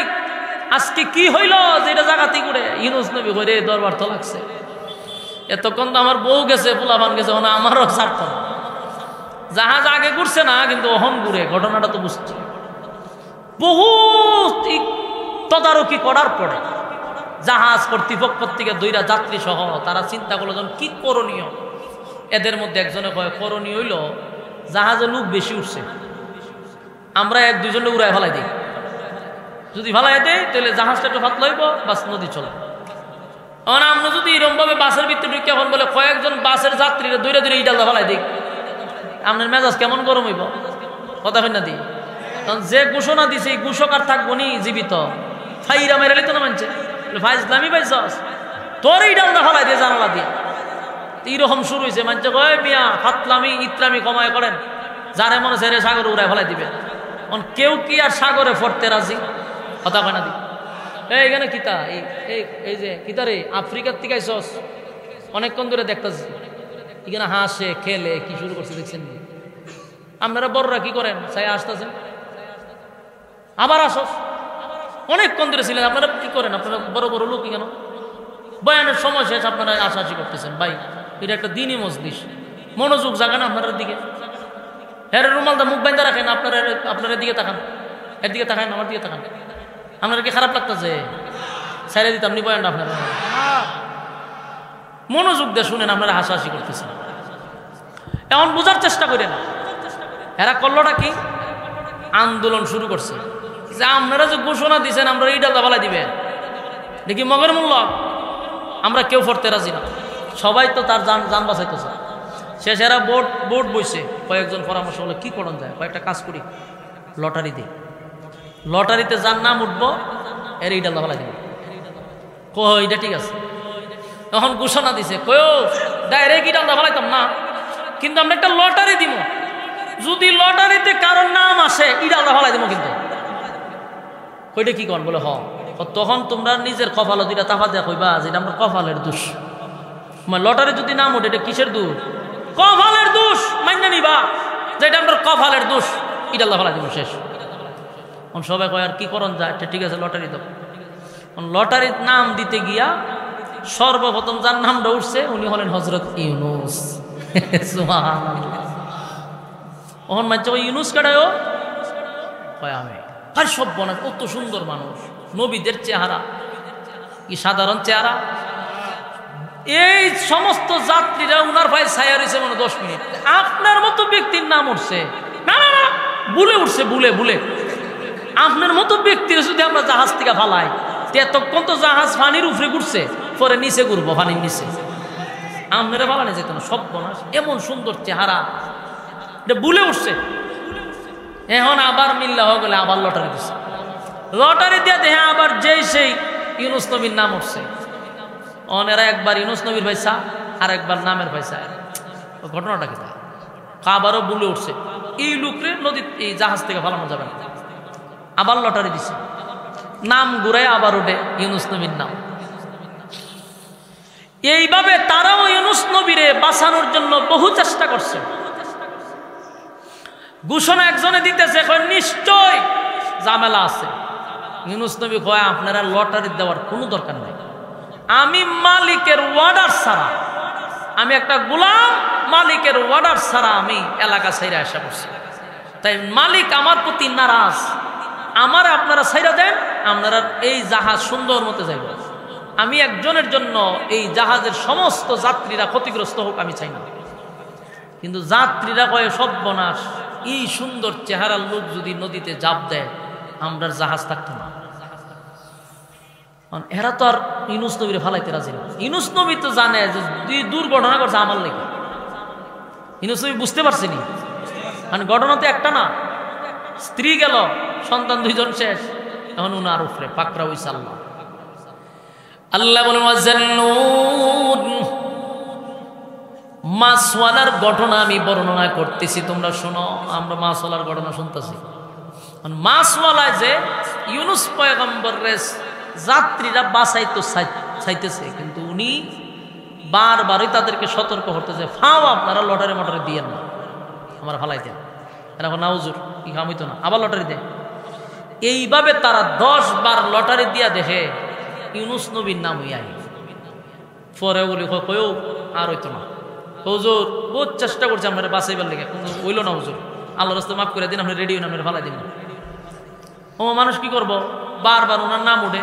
আজকে কি হইল যে এটা জায়গাতেই ঘুরে? ইউনূস নবী ঘুরে দরবার তো লাগছে। এতক্ষণ তো আমার বউ গেছে, পোলাপান গেছে, না আমারও ছাড়ত না। জাহাজ আগে ঘুরছে না, কিন্তু অহন ঘুরে, ঘটনাটা তো বুঝছে। বহু তদারকি করার পরে জাহাজ কর্তৃপক্ষ থেকে দুইটা যাত্রী সহ তারা চিন্তা করলো যেন কি করণীয়। এদের মধ্যে একজনে কয় করণীয় হইল জাহাজে লোক বেশি উঠছে, আমরা এক দুজনে উড়ায় ফেলাই দিই। যদি ফেলাই দেয় তাহলে জাহাজটা একটু ফাত লইব, বাস নদী চলে। আমরা যদি এরকম ভাবে বাসের ভিতরে কেমন বলে কয়েকজন বাসের যাত্রীরা দূরে দূরে ইটাল ফেলাই দিই, আপনার মেজাজ কেমন গরম হইব? কথা হয় না দিই। যে ঘোষণা দিছে এই ঘোষক আর থাকবো নি জীবিত, ফাইরা মেরালি তো না মানছে, ফাইজলামি পাইছস তোর এই ডালটা ফেলাই দিয়ে জানালা দিয়ে। এইরকম শুরু হয়েছে, মানছে কয় মিয়া ফাতলামি ইত্রামি কমায় করেন, যারে মনে ছেড়ে সাগরে উড়ায় ফেলাই দিবে। কেউ কি আর সাগরে ফরতে রাজি? কথা কয় না দি। এইখানে কিতা এই যে কিতা রে, আফ্রিকার থেকে আইসস, অনেকক্ষণ ধরে দেখতেছি এখানে হাসে খেলে কি শুরু করছে দেখছেন? আপনারা বড়রা কি করেন? চাই আসতেছেন, আবার আসস, অনেকক্ষণ ধরে ছিলেন, আপনারা কি করেন? আপনারা বড় বড় লোক কেন? বয়ানের সময় শেষ, আপনারা আশাআশি করতেছেন। ভাই এটা একটা দিনই মজলিস, মনোযোগ জাগান আপনার দিকে। হ্যাঁ রুমালটা মুখ বাইন্দা রাখেন, আপনার দিকে তাকান, এর দিকে তাকান, আমার দিকে তাকান। আপনার কি খারাপ লাগতেছে? ছেড়ে দিতাম নি বয়ানটা আপনারা? মনোযোগ দিয়ে শুনেন, আপনারা হাসাহাসি করতেছেন। এমন বোঝার চেষ্টা করেন এরা করলোটা কি? আন্দোলন শুরু করছে যে আপনারা যে ঘোষণা দিচ্ছেন আমরা এইটা দাবালা দিবেন, দেখি মগের মূল্য আমরা কেউ ফরতে রাজি না। সবাই তো তার যান বাঁচাইতেছে। শেষ এরা বোর্ড বইছে, কয়েকজন পরামর্শ হলো কি করণ যায়, কয়েকটা কাজ করি, লটারি দিই, লটারিতে যার নাম উঠবো এর এইটা দাবালা দিব। এটা ঠিক আছে। তখন ঘোষণা দিছে, কয়ও ডাইরেক্ট ইটা দাবালাইতাম না, কিন্তু আমরা একটা লটারি দিব, যদি লটারিতে কারোর নাম আসে ইটা দাবালাই দিব। কিন্তু ওইটা কি করেন? বলে তখন তোমরা নিজের কপাল দুইটা তাফা দেয়া কইবা যেটা আমার কপালের দোষ। লটারি যদি নাম ওঠে এটা কিসের দোষ? কপালের দোষ। মাইনা নিবা যেটা আমার কপালের দোষ, ইটা দাবালাই দিব। শেষ। সবাই কয় আর কি করণ যায়? ঠিক আছে লটারি দাও। লটারির নাম দিতে গিয়া সর্বপ্রথম যার নামটা উঠছে উনি হলেন হযরত ইউনূস। সুবহানাল্লাহ। ওহন মানছে ইউনূস কাটায়ও কয় আমি আর সব বনা, কত সুন্দর মানুষ, নবীদের চেহারা, কি সাধারণ চেহারা। এই সমস্ত যাত্রীরা উনার ভাই ছায়া রয়েছে মনে 10 মিনিট। আপনার মতো ব্যক্তির নাম উঠছে না, না না ভুলে উঠছে, ভুলে আপনার মতো ব্যক্তির যদি আমরা জাহাজ থেকে ফালাই, এতক্ষণ তো জাহাজ পানির উপরে ঘুরছে, পরে নিচে ঘুরবো, পানির নিচে। আপনারা ফালানি যেত না, সব বনাস, এমন সুন্দর চেহারা, এটা ভুলে উঠছে। এখন আবার মিল্লা হয়ে গেলে আবার লটারি দিচ্ছে, লটারি দিয়ে দেখে আবার যেই সেই ইউনূস নবীর নাম উঠছে। অনেরা একবার ইউনূস নবীর পয়সা আর একবার নামের পয়সা। ঘটনাটা কি? আবারও ভুলে উঠছে, এই লোকরে নদী এই জাহাজ থেকে ফালানো যাবে না। আবার লটারি দিছে, নাম ঘুরে আবার ওঠে ইউনূস নবীর নাম। এইভাবে তারাও ইউনুস নবীরে বাঁচানোর জন্য বহু চেষ্টা করছে। ঘোষণা একজনে দিতেছে, নিশ্চয় ঝামেলা আছে। ইউনুস নবী কয়, আপনারা লটারি দেওয়ার কোনো দরকার নাই, আমি মালিকের অর্ডার ছাড়া, আমি একটা গোলাম, মালিকের অর্ডার ছাড়া আমি এলাকা ছাইরা আসা করছি। তাই মালিক আমার প্রতি নারাজ, আমার আপনারা ছাইরা দেন, আপনারা এই জাহাজ সুন্দর মতো যাইব। আমি একজনের জন্য এই জাহাজের সমস্ত যাত্রীরা ক্ষতিগ্রস্ত হোক আমি চাই না। কিন্তু যাত্রীরা কয়ে সর্বনাশ, এই সুন্দর চেহারার লোক যদি নদীতে জাপ দেয় আমরা জাহাজ থাকতো না। এরা তো আর ইউনুস নবীরে ফালাইতে রাজি না। ইউনুস নবী তো জানে যে দুর্ঘটনা করছে আমার লেগে। ইউনুস নবী বুঝতে পারছিনি, মানে ঘটনা তো একটা না, স্ত্রী গেল, সন্তান দুইজন শেষ, এখন উনার উপরে পাকড়া হইছে আল্লাহ। আল্লাহ বলেন, ওয়াজান্নুন, মাছওয়ালার ঘটনা আমি বর্ণনা করতেছি, তোমরা শোনো। আমরা মাছওয়ালার ঘটনা শুনতেছি। মাছওয়ালায় যে ইউনুস পয়গম্বরের যাত্রীরা বাঁচাইতো চাইতেছে, কিন্তু উনি বারবারই তাদেরকে সতর্ক করতেছে, ফাও আপনারা লটারি মটারি দিয়েন না, আমার ফালাই দেন। এরা না হুজুর কি কাম হইতো না, আবার লটারি দেয়। এইভাবে তারা 10 বার লটারি দিয়া দেখে ইউনুস নবীর নাম হইয়া পরে বলি কয়েও আর হইতো না। হুজুর বহুত চেষ্টা করছে আপনারা বাঁচাইবার লেগে, কিন্তু হইল না হুজুর, আল্লাহ রাস্তায় মাফ করে দিন, আপনি রেডি হন, আপনার ফালাই দিন। ও মানুষ কি করবো, বারবার ওনার নাম উঠে।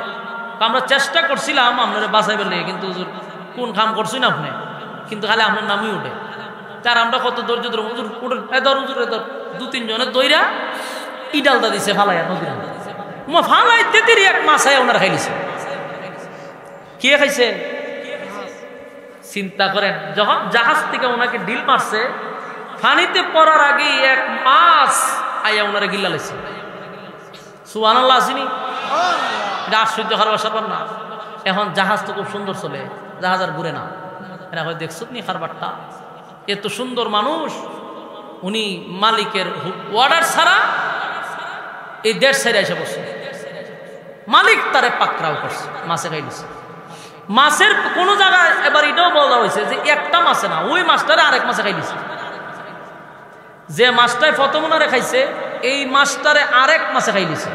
আমরা চেষ্টা করছিলাম আপনারা বাঁচাইবার লেগে, কিন্তু হুজুর কোন কাম করছি না আপনি, কিন্তু খালি আপনার নামই উঠে। তার আমরা কত ধৈর্য ধরো, হুজুর এদর হুজুর এদর, 2-3 জনের দইরা ইডালটা দিছে ফালাইয়া নদীর ফালাইতে তিরি এক মাছায় ওনার খাইছে। কে খাইছে চিন্তা করেন, যখন জাহাজ থেকে ওনাকে ঢিল মারছে, পানিতে পড়ার আগে এক মাছ আইয়া ওনারা গিল্লা লাইছে। সুবহানাল্লাহ আসেনি? এটা আশ্চর্য খারবার না। এখন জাহাজ তো খুব সুন্দর চলে, জাহাজ আর ঘুরে না। এরা হয় দেখছো নি খারবারটা, এত সুন্দর মানুষ, উনি মালিকের অর্ডার ছাড়া এই দেশ ছেড়ে এসে বসছে। মালিক তারে পাকড়াও করছে, মাছে খাই দিচ্ছে। মাছের কোন জায়গায় এবার এটাও বলা হয়েছে যে একটা মাছে না, ওই মাছটারে আরেক মাছে খাই দিচ্ছে। যে মাছটায় ফতমুনারে খাইছে, এই মাছটারে আরেক মাছে খাই দিছে।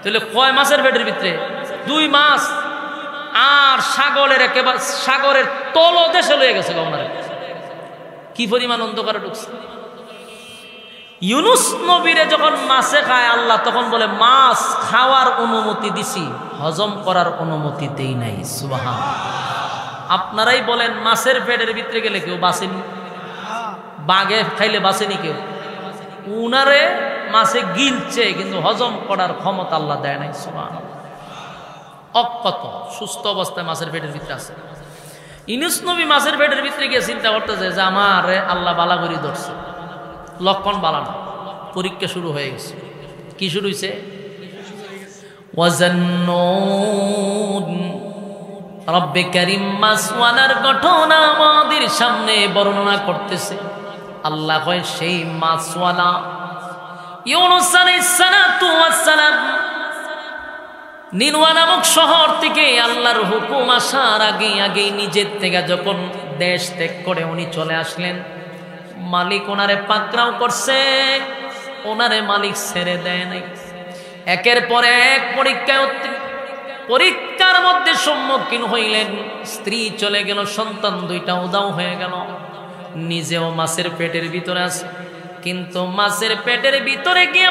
তাহলে কয় মাছের পেটের ভিতরে 2 মাছ, আর সাগরের একেবারে সাগরের তলদেশে লয়ে গেছে ওনারে। কি পরিমাণ অন্ধকারে ঢুকছে। ইউনুস নবীরে যখন মাছে খায় আল্লাহ, তখন বলে মাছ খাওয়ার অনুমতি দিছি, হজম করার অনুমতি দেই নাই। সুবহানাল্লাহ। আপনারাই বলেন, মাছের পেটের ভিতরে গেলে কেউ বাঁচেনি? বাঘে খাইলে বাঁচেনি কেউ? উনারে মাছে গিলছে, কিন্তু হজম করার ক্ষমতা আল্লাহ দেয় নাই। সুবহানাল্লাহ। অক্ষত সুস্থ অবস্থায় মাছের পেটের ভিতরে আছে। ইউনুস নবী মাছের পেটের ভিতরে গিয়ে চিন্তা করতেছে যে আমার আল্লাহ বালা করে ধরছে, লক্ষণ বালানো। পরীক্ষা শুরু হয়ে গেছে। কি শুরু হয়েছে? ওয়াজান্নুন, রব্বে কারীম মাছওয়ালার ঘটনা আমাদের সামনে বর্ণনা করতেছে। আল্লাহ কয়, সেই মাছওয়ালা ইউনুস আলাইহিস সালাতু ওয়াস সালাম নিনওয়া নামক শহর থেকে আল্লাহর হুকুম আসার আগে নিজের থেকে যখন দেশ ত্যাগ করে উনি চলে আসলেন, মালিক ওনারে পাকড়াও করছে, ওনারে মালিক ছেড়ে দেয় নাই। একের পর এক পরীক্ষার মধ্যে সম্মুখীন হইলেন। স্ত্রী চলে গেল, সন্তান 2টা উদাও হয়ে গেল, নিজেও মাছের পেটের ভিতরে আছে। কিন্তু মাছের পেটের ভিতরে গিয়ে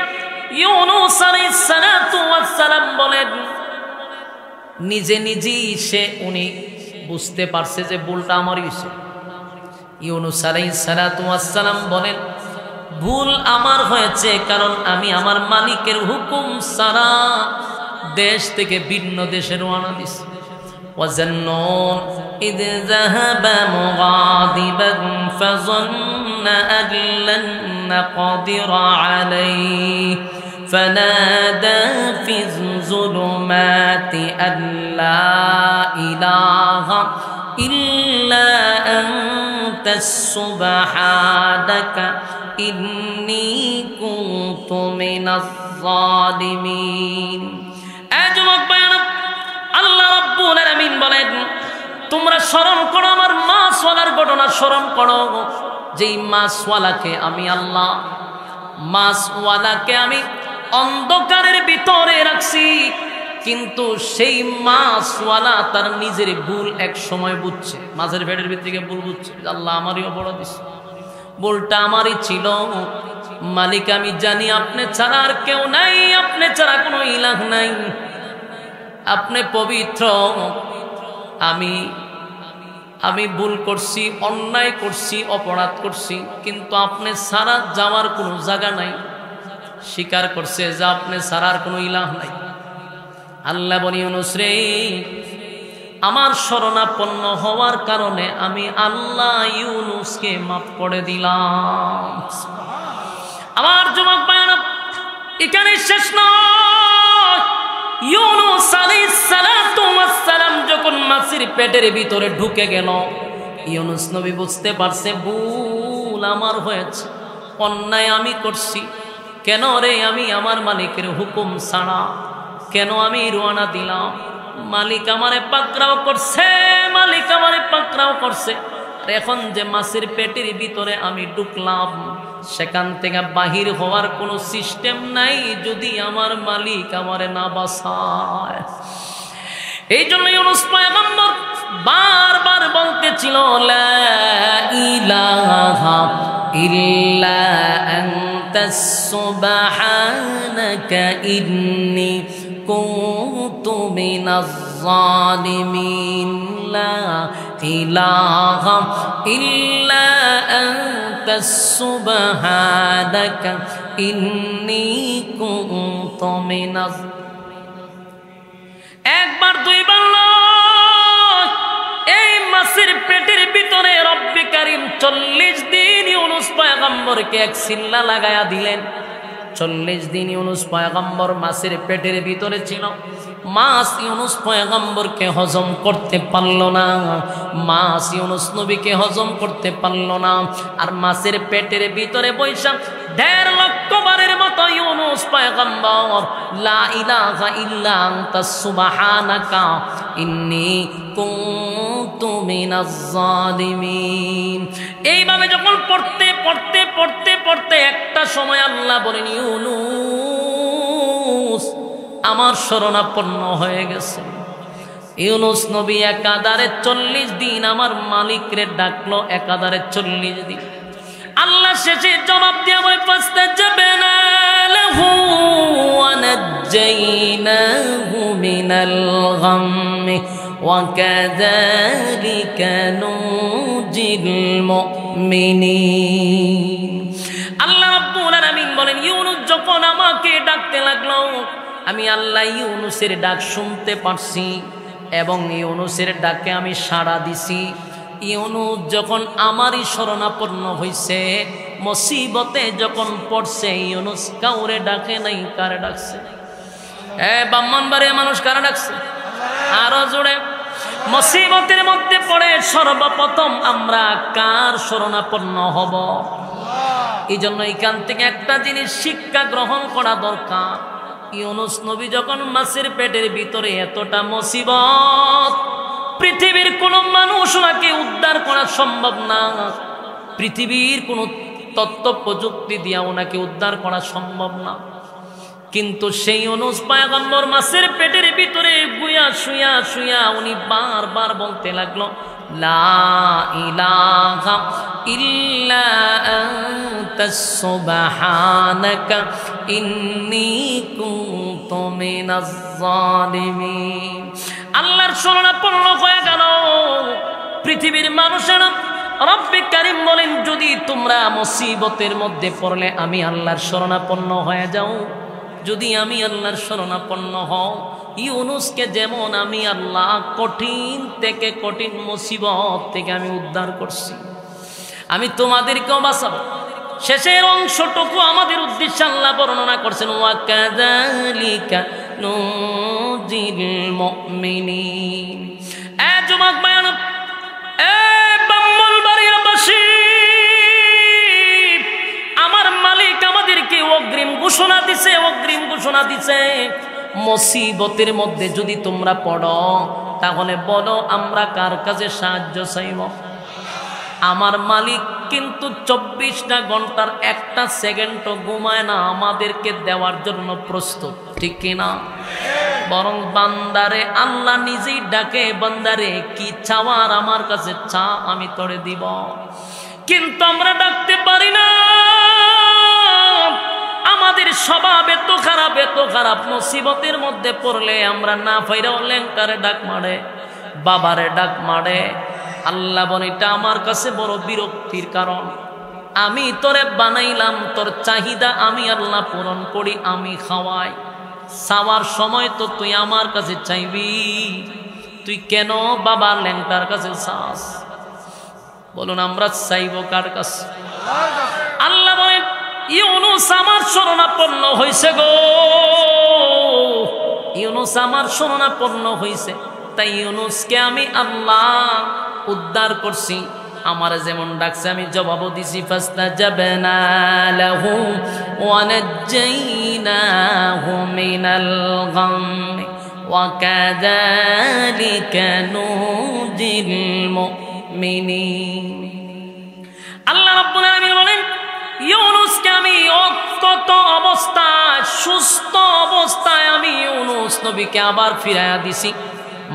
ইউনুস আলাইহিস সালাতু ওয়াস সালাম বলেন, নিজেই উনি বুঝতে পারছে যে ভুলটা আমারই হয়েছে। ইউনুস আলাইহিস সালাতু ওয়াস সালাম বলেন, ভুল আমার হয়েছে, কারণ আমি আমার মালিকের হুকুম ছাড়া দেশ থেকে ভিন্ন দেশে রওনা দিছি। وَظَنُّونَ إِذْ ذَهَبَ مُغَاضِبًا فَظَنَّ أَن لَّن نَّقْدِرَ عَلَيْهِ فَنَادَىٰ فِي الظُّلُمَاتِ أَن لَّا إِلَٰهَ إِلَّا أَنتَ سُبْحَانَكَ إِنِّي كُنتُ مِنَ الظَّالِمِينَ। যুবক ভাইরা, আল্লাহ রাব্বুল আলামিন বলেন, তোমরা স্মরণ করো আমার মাছওয়ালার ঘটনা স্মরণ করো, যেই মাছওয়ালাকে আমি আল্লাহ, মাছওয়ালাকে আমি অন্ধকারের ভিতরে রাখছি, কিন্তু সেই মাছওয়ালা তার নিজের ভুল এক সময় বুঝছে, মাছের পেটের ভিতর থেকে ভুল বুঝছে, আল্লাহ আমারই অপরাধ দিছে, ভুলটা আমারই ছিল। মালিক আমি জানি আপনি ছাড়া আর কেউ নাই, আপনি ছাড়া কোনো ইলাহ নাই, আপনি পবিত্র, আমি ভুল করছি, অন্যায় করছি, অপরাধ করছি, কিন্তু আপনি ছাড়া যাওয়ার কোনো জায়গা নাই। স্বীকার করছে যে আপনি ছাড়ার কোনো ইলাহ নাই। আল্লাহ বলি ইউনুস রে, আমার শরণাপন্ন হওয়ার কারণে আমি আল্লাহ ইউনুসকে মাফ করে দিলাম। আমার যুবক ভাইরা, এখানে শেষ নয়। ইউনুস আলাইহিস সালাতু ওয়াস সালাম যখন মাছের পেটের ভিতরে ঢুকে গেল, ইউনুস নবী বুঝতে পারছে ভুল আমার হয়েছে, অন্যায় আমি করছি। কেন রে আমি আমার মালিকের হুকুম ছাড়া কেন আমি রওনা দিলাম? মালিক আমারে পাকড়াও করছে, মালিক আমারে পাকড়াও করছে। এখন যে মাছের পেটের ভিতরে আমি ঢুকলাম, সেখান থেকে বাহির হওয়ার কোনো সিস্টেম নাই যদি আমার মালিক আমারে না বাঁচায়। এই জন্য ইউনুস পয়গম্বর বারবার বলতেছিল, লা ইলাহা ইল্লা আনতাস সুবহানাকা ইন্নী কুনতু মিনাজ জালিমিন, লা ইলাহা ইল্লা আনতাস সুবহানাকা ইন্নী কুনতু মিনাজ। একবার দুইবার নয়, এই মাছের পেটের ভিতরে রব্বে কারীম 40 দিন ইউনুস পয়গম্বরকে এক সিল্লা লাগায়া দিলেন। 40 দিন ইউনুস পয়গম্বর মাছের পেটের ভিতরে ছিল। মাছ ইউনুস পয়গম্বরকে হজম করতে পারল না, মাছ ইউনুস নবীকে হজম করতে পারল না। আর মাছের পেটের ভিতরে বৈশা 1.5 লক্ষ বারের মতো ইউনুস পয়গম্বর লা ইলাহা ইল্লা আনতা সুবহানাকা ইন্নী কুনতু মিনাজ জালিমিন, এইভাবে যখন পড়তে পড়তে পড়তে পড়তে একটা সময় আল্লাহ বলেন, ইউনুস আমার শরণাপন্ন হয়ে গেছে। ইউনুস নবী একাধারে 40 দিন আমার মালিকরে ডাকলো, একাধারে 40 দিন। আল্লাহ শেষে জবাব দিয়া বলে, ফাস্তাজাবনা লাহু ওয়া নাজ্জাইনাহু মিনাল গাম্মি ওয়া কাযালিকা নুজিল মুমিনিন। আল্লাহ রাব্বুল আলামিন বলেন, ইউনুস যখন আমাকে ডাকতে লাগলো, আমি আল্লাহ ইউনুসের ডাক শুনতে পারছি এবং ইউনুসের ডাকে আমি সাড়া দিছি। ইউনুস যখন আমারই শরণাপন্ন হইছে, মুসিবতে যখন পড়ছে, ইউনুস কাউরে ডাকে নাই। কারে ডাকছে? ব্রাহ্মণবাড়িয়া মানুষ কারা ডাকছে? আরো জোরে। মুসিবতের মধ্যে পড়ে সর্বপ্রথম আমরা কার শরণাপন্ন হব? এই জন্য এখান থেকে একটা জিনিস শিক্ষা গ্রহণ করা দরকার। ইউনুস নবী যখন মাছের পেটের ভিতরে, এতটা মুসিবত, পৃথিবীর কোন মানুষ ওনাকে উদ্ধার করা সম্ভব না, পৃথিবীর কোন তথ্য প্রযুক্তি দিয়া ওনাকে উদ্ধার করা সম্ভব না। কিন্তু সেই ইউনুস পয়গম্বর মাছের পেটের ভিতরে বুয়া শুয়া শুয়া উনি বারবার বলতে লাগলো, লা ইলাহা ইল্লা আনতাস সুবহানাকা ইন্নী কুনতু মিনাজ জালিমিন। আল্লাহর শরণাপন্ন হয়ে গেল পৃথিবীর মানুষেরা। রব্বে কারীম বলেন, যদি তোমরা মুসিবতের মধ্যে পড়লে আমি আল্লাহর শরণাপন্ন হয়ে যাও, যদি আমি আল্লাহর শরণাপন্ন হও, ইউনুসকে যেমন আমি আল্লাহ কঠিন থেকে কঠিন মুসিবত থেকে আমি উদ্ধার করছি, আমি তোমাদেরকেও বাঁচাবো। শেষের অংশটুকু আমাদের উদ্দেশ্যে আল্লাহ বর্ণনা করছেন, ওয়া কাযালিকা নুজিল মুমিনিন। এ যুবক ভাইরা, এ ব্রাহ্মণবাড়িয়াবাসী, আমার মালিক আমাদেরকে অগ্রিম ঘোষণা দিছে, অগ্রিম ঘোষণা দিছে, মুসিবতের মধ্যে যদি তোমরা পড়ো, তাহলে বলো আমরা কার কাছে সাহায্য চাইব? আমার মালিক কিন্তু 24টা ঘন্টার একটা সেকেন্ডও ঘুমায় না, আমাদেরকে দেওয়ার জন্য প্রস্তুত, ঠিক কিনা? বরং বান্দারে আল্লাহ নিজেই ডাকে, বান্দারে কি চাওয়ার আমার কাছে চা, আমি তোরে দিব। কিন্তু আমরা ডাকতে পারি না, আমাদের স্বভাব এত খারাপ, এত খারাপ। মুসিবতের মধ্যে পড়লে আমরা না পাইরাও ল্যাংটারে ডাক মারে, বাবারে ডাক মারে। আল্লাহ বলে এটা আমার কাছে বড় বিরক্তির কারণ। আমি তোরে বানাইলাম, তোর চাহিদা আমি আল্লাহ পূরণ করি, আমি খাওয়াই। চাওয়ার সময় তো তুই আমার কাছে চাইবি, তুই কেন বাবার ল্যাংটার কাছে চাস? বলুন আমরা চাইব কার কাছে? আল্লাহ বলে ইউনুস আমার শরণাপন্ন হয়েছে গো, ইউনুস আমার শরণাপন্ন হয়েছে, তাই ইউনুসকে আমি আল্লাহ উদ্ধার করছি। আমার যেমন ডাকছে আমি জবাব দিছি। ফাস্তাজাবনা লাহু ওয়া নাজ্জাইনাহু মিনাল গাম্মি ওয়া কাযালিকা নুজিল মুমিনিন। আল্লাহ রাব্বুল আলামিন বলেন ইউনুসকে আমি অক্ষত অবস্থায়, সুস্থ অবস্থায় আমি ইউনুস নবীকে আবার ফিরাইয়া দিছি।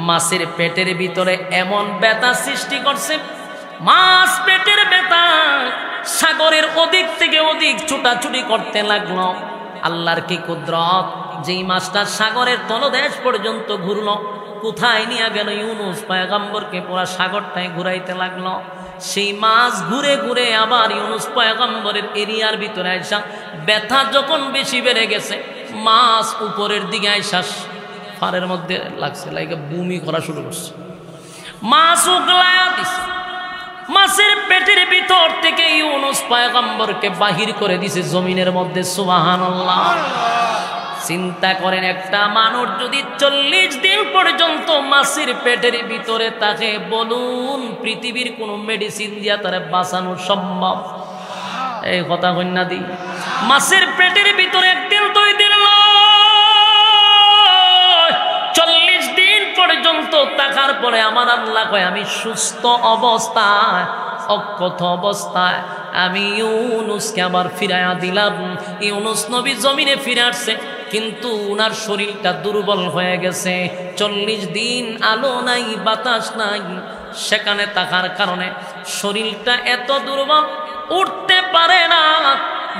মাছের পেটের ভিতরে এমন ব্যথা সৃষ্টি করছে, মাছ পেটের ব্যথা সাগরের ওদিক থেকে ওদিক ছুটাছুটি করতে লাগলো। আল্লাহর কি কুদরত! যেই মাছটা সাগরের তলদেশ পর্যন্ত ঘুরলো, কোথায় নিয়ে গেল? ইউনুস পয়গম্বরকে পুরা সাগরটায় ঘুরাইতে লাগলো। সেই মাছ ঘুরে ঘুরে আবার ইউনুস পয়গম্বরের এরিয়ার ভিতরে আইসা, ব্যথা যখন বেশি বেড়ে গেছে, মাছ উপরের দিকে আইসা ফারের মধ্যে লাগছে, লাইকে বমি করা শুরু করছে। মাছ উগলায়া দিছে, মাছের পেটের ভিতর থেকে ইউনুস পয়গম্বরকে বাহির করে দিছে জমিনের মধ্যে। সুবহানাল্লাহ! চিন্তা করেন, একটা মানুষ যদি 40 দিন পর্যন্ত মাছের পেটের ভিতরে থাকে, বলুন পৃথিবীর কোন মেডিসিন দিয়া তারে বাঁচানো সম্ভব? এই কথা কন্যা দি, মাছের পেটের ভিতরে একদিন 2 দিন 40 দিন পর্যন্ত থাকার পরে আমার আল্লাহ কয় আমি সুস্থ অবস্থায়, অক্ষত অবস্থায় আমি ইউনুসকে আবার ফিরাইয়া দিলাম। ইউনুস নবী জমিনে ফিরে আসছে, কিন্তু উনার শরীরটা দুর্বল হয়ে গেছে। 40 দিন আলো নাই, বাতাস নাই, সেখানে থাকার কারণে শরীরটা এত দুর্বল, উঠতে পারে না,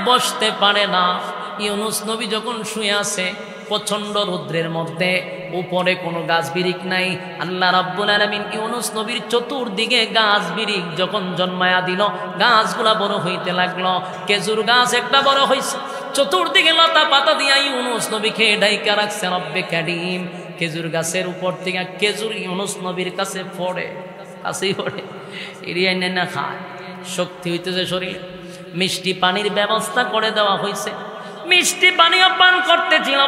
বসতে পারে না। ইউনুস নবী যখন শুয়ে আছে প্রচন্ড রৌদ্রের মধ্যে, উপরে কোনো গাছ বিরিক নাই, আল্লাহ রাব্বুল আলামিন ইউনুস নবীর চতুর্দিকে গাছ বিরিক যখন জন্মায়া দিল, গাছগুলা বড় হইতে লাগলো। খেজুর গাছ একটা বড় হয়েছে, চতুর্দিকে লতা পাতা দিয়া ইউনুস নবীকে ঢাইকা রাখছে রব্বে কারীম। খেজুর গাছের উপর থেকে খেজুর ইউনুস নবীর কাছে পড়ে, কাছেই পড়ে, এরিয়াই না খায়, শক্তি হইতেছে শরীরে। মিষ্টি পানির ব্যবস্থা করে দেওয়া হয়েছে, মিষ্টি পানিও পান করতেছিল।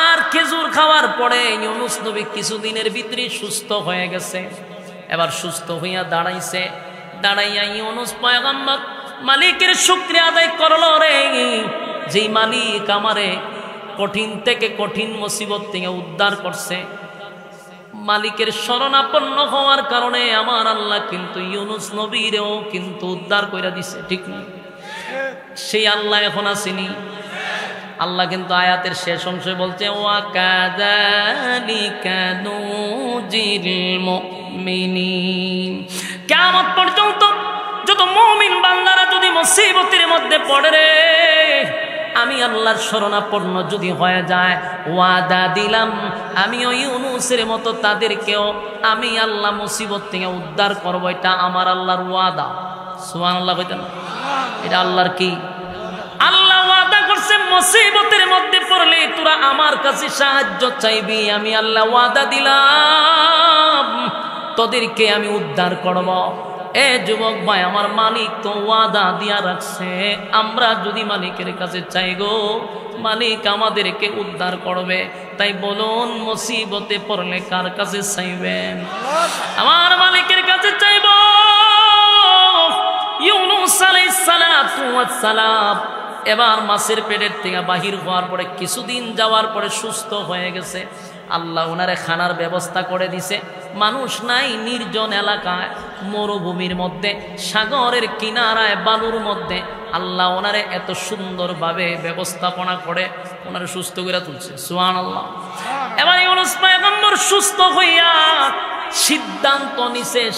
আর খেজুর খাওয়ার পরে ইউনুস নবী কিছুদিনের ভিতরে সুস্থ হয়ে গেছে। এবার সুস্থ হইয়া দাঁড়াইছে, দাঁড়াইয়া ইউনুস পয়গম্বর মালিকের শুকরিয়া আদায় করলো, রে যেই মালিক আমারে কঠিন থেকে কঠিন মুসিবত থেকে উদ্ধার করছে, মালিকের শরণাপন্ন হওয়ার কারণে আমার আল্লাহ কিন্তু ইউনুস নবীরেও কিন্তু উদ্ধার কইরা দিছে, ঠিক না? সেই আল্লাহ এখন আসেনি। আল্লাহ কিন্তু আয়াতের শেষ অংশে বলছে ওয়া কাযালিকা নুজিল মুমিনিন। কিয়ামত পর্যন্ত যত মুমিন বান্দারা যদি মুসিবতের মধ্যে পড়ে, রে আমি আল্লাহর শরণাপন্ন যদি হয়ে যায়, ওয়াদা দিলাম আমি ওই ইউনুসের মতো তাদেরকেও আমি আল্লাহ মুসিবত থেকে উদ্ধার করবো। এটা আমার আল্লাহর ওয়াদা। সুবহানাল্লাহ কইতেন, এটা আল্লাহর কি? আল্লাহ ওয়াদা করছে মুসিবতের মধ্যে পড়লে তোরা আমার কাছে সাহায্য চাইবি, আমি আল্লাহ ওয়াদা দিলাম তোদেরকে আমি উদ্ধার করব। এ যুবক ভাই, আমার মালিক তো ওয়াদা দিয়া রাখছে, আমরা যদি মালিকের কাছে চাই গো, মালিক আমাদেরকে উদ্ধার করবে। তাই বলুন মুসিবতে পড়লে কার কাছে চাইবেন? আমার মালিকের কাছে চাইব। ইউনুস আলাইহিস সালাতু ওয়াস সালাম এবার মাছের পেটের থেকে বাহির হওয়ার পরে কিছুদিন যাওয়ার পরে সুস্থ হয়ে গেছে। আল্লাহ ওনারে খানার ব্যবস্থা করে দিছে। মানুষ নাই, নির্জন এলাকায়, মরুভূমির মধ্যে, সাগরের কিনারায়, বালুর মধ্যে আল্লাহ ওনারে এত সুন্দরভাবে ব্যবস্থাপনা করে ওনারে সুস্থ করে তুলছে। সুবহানাল্লাহ। এবার ইউনূস পয়গম্বর সুস্থ হইয়া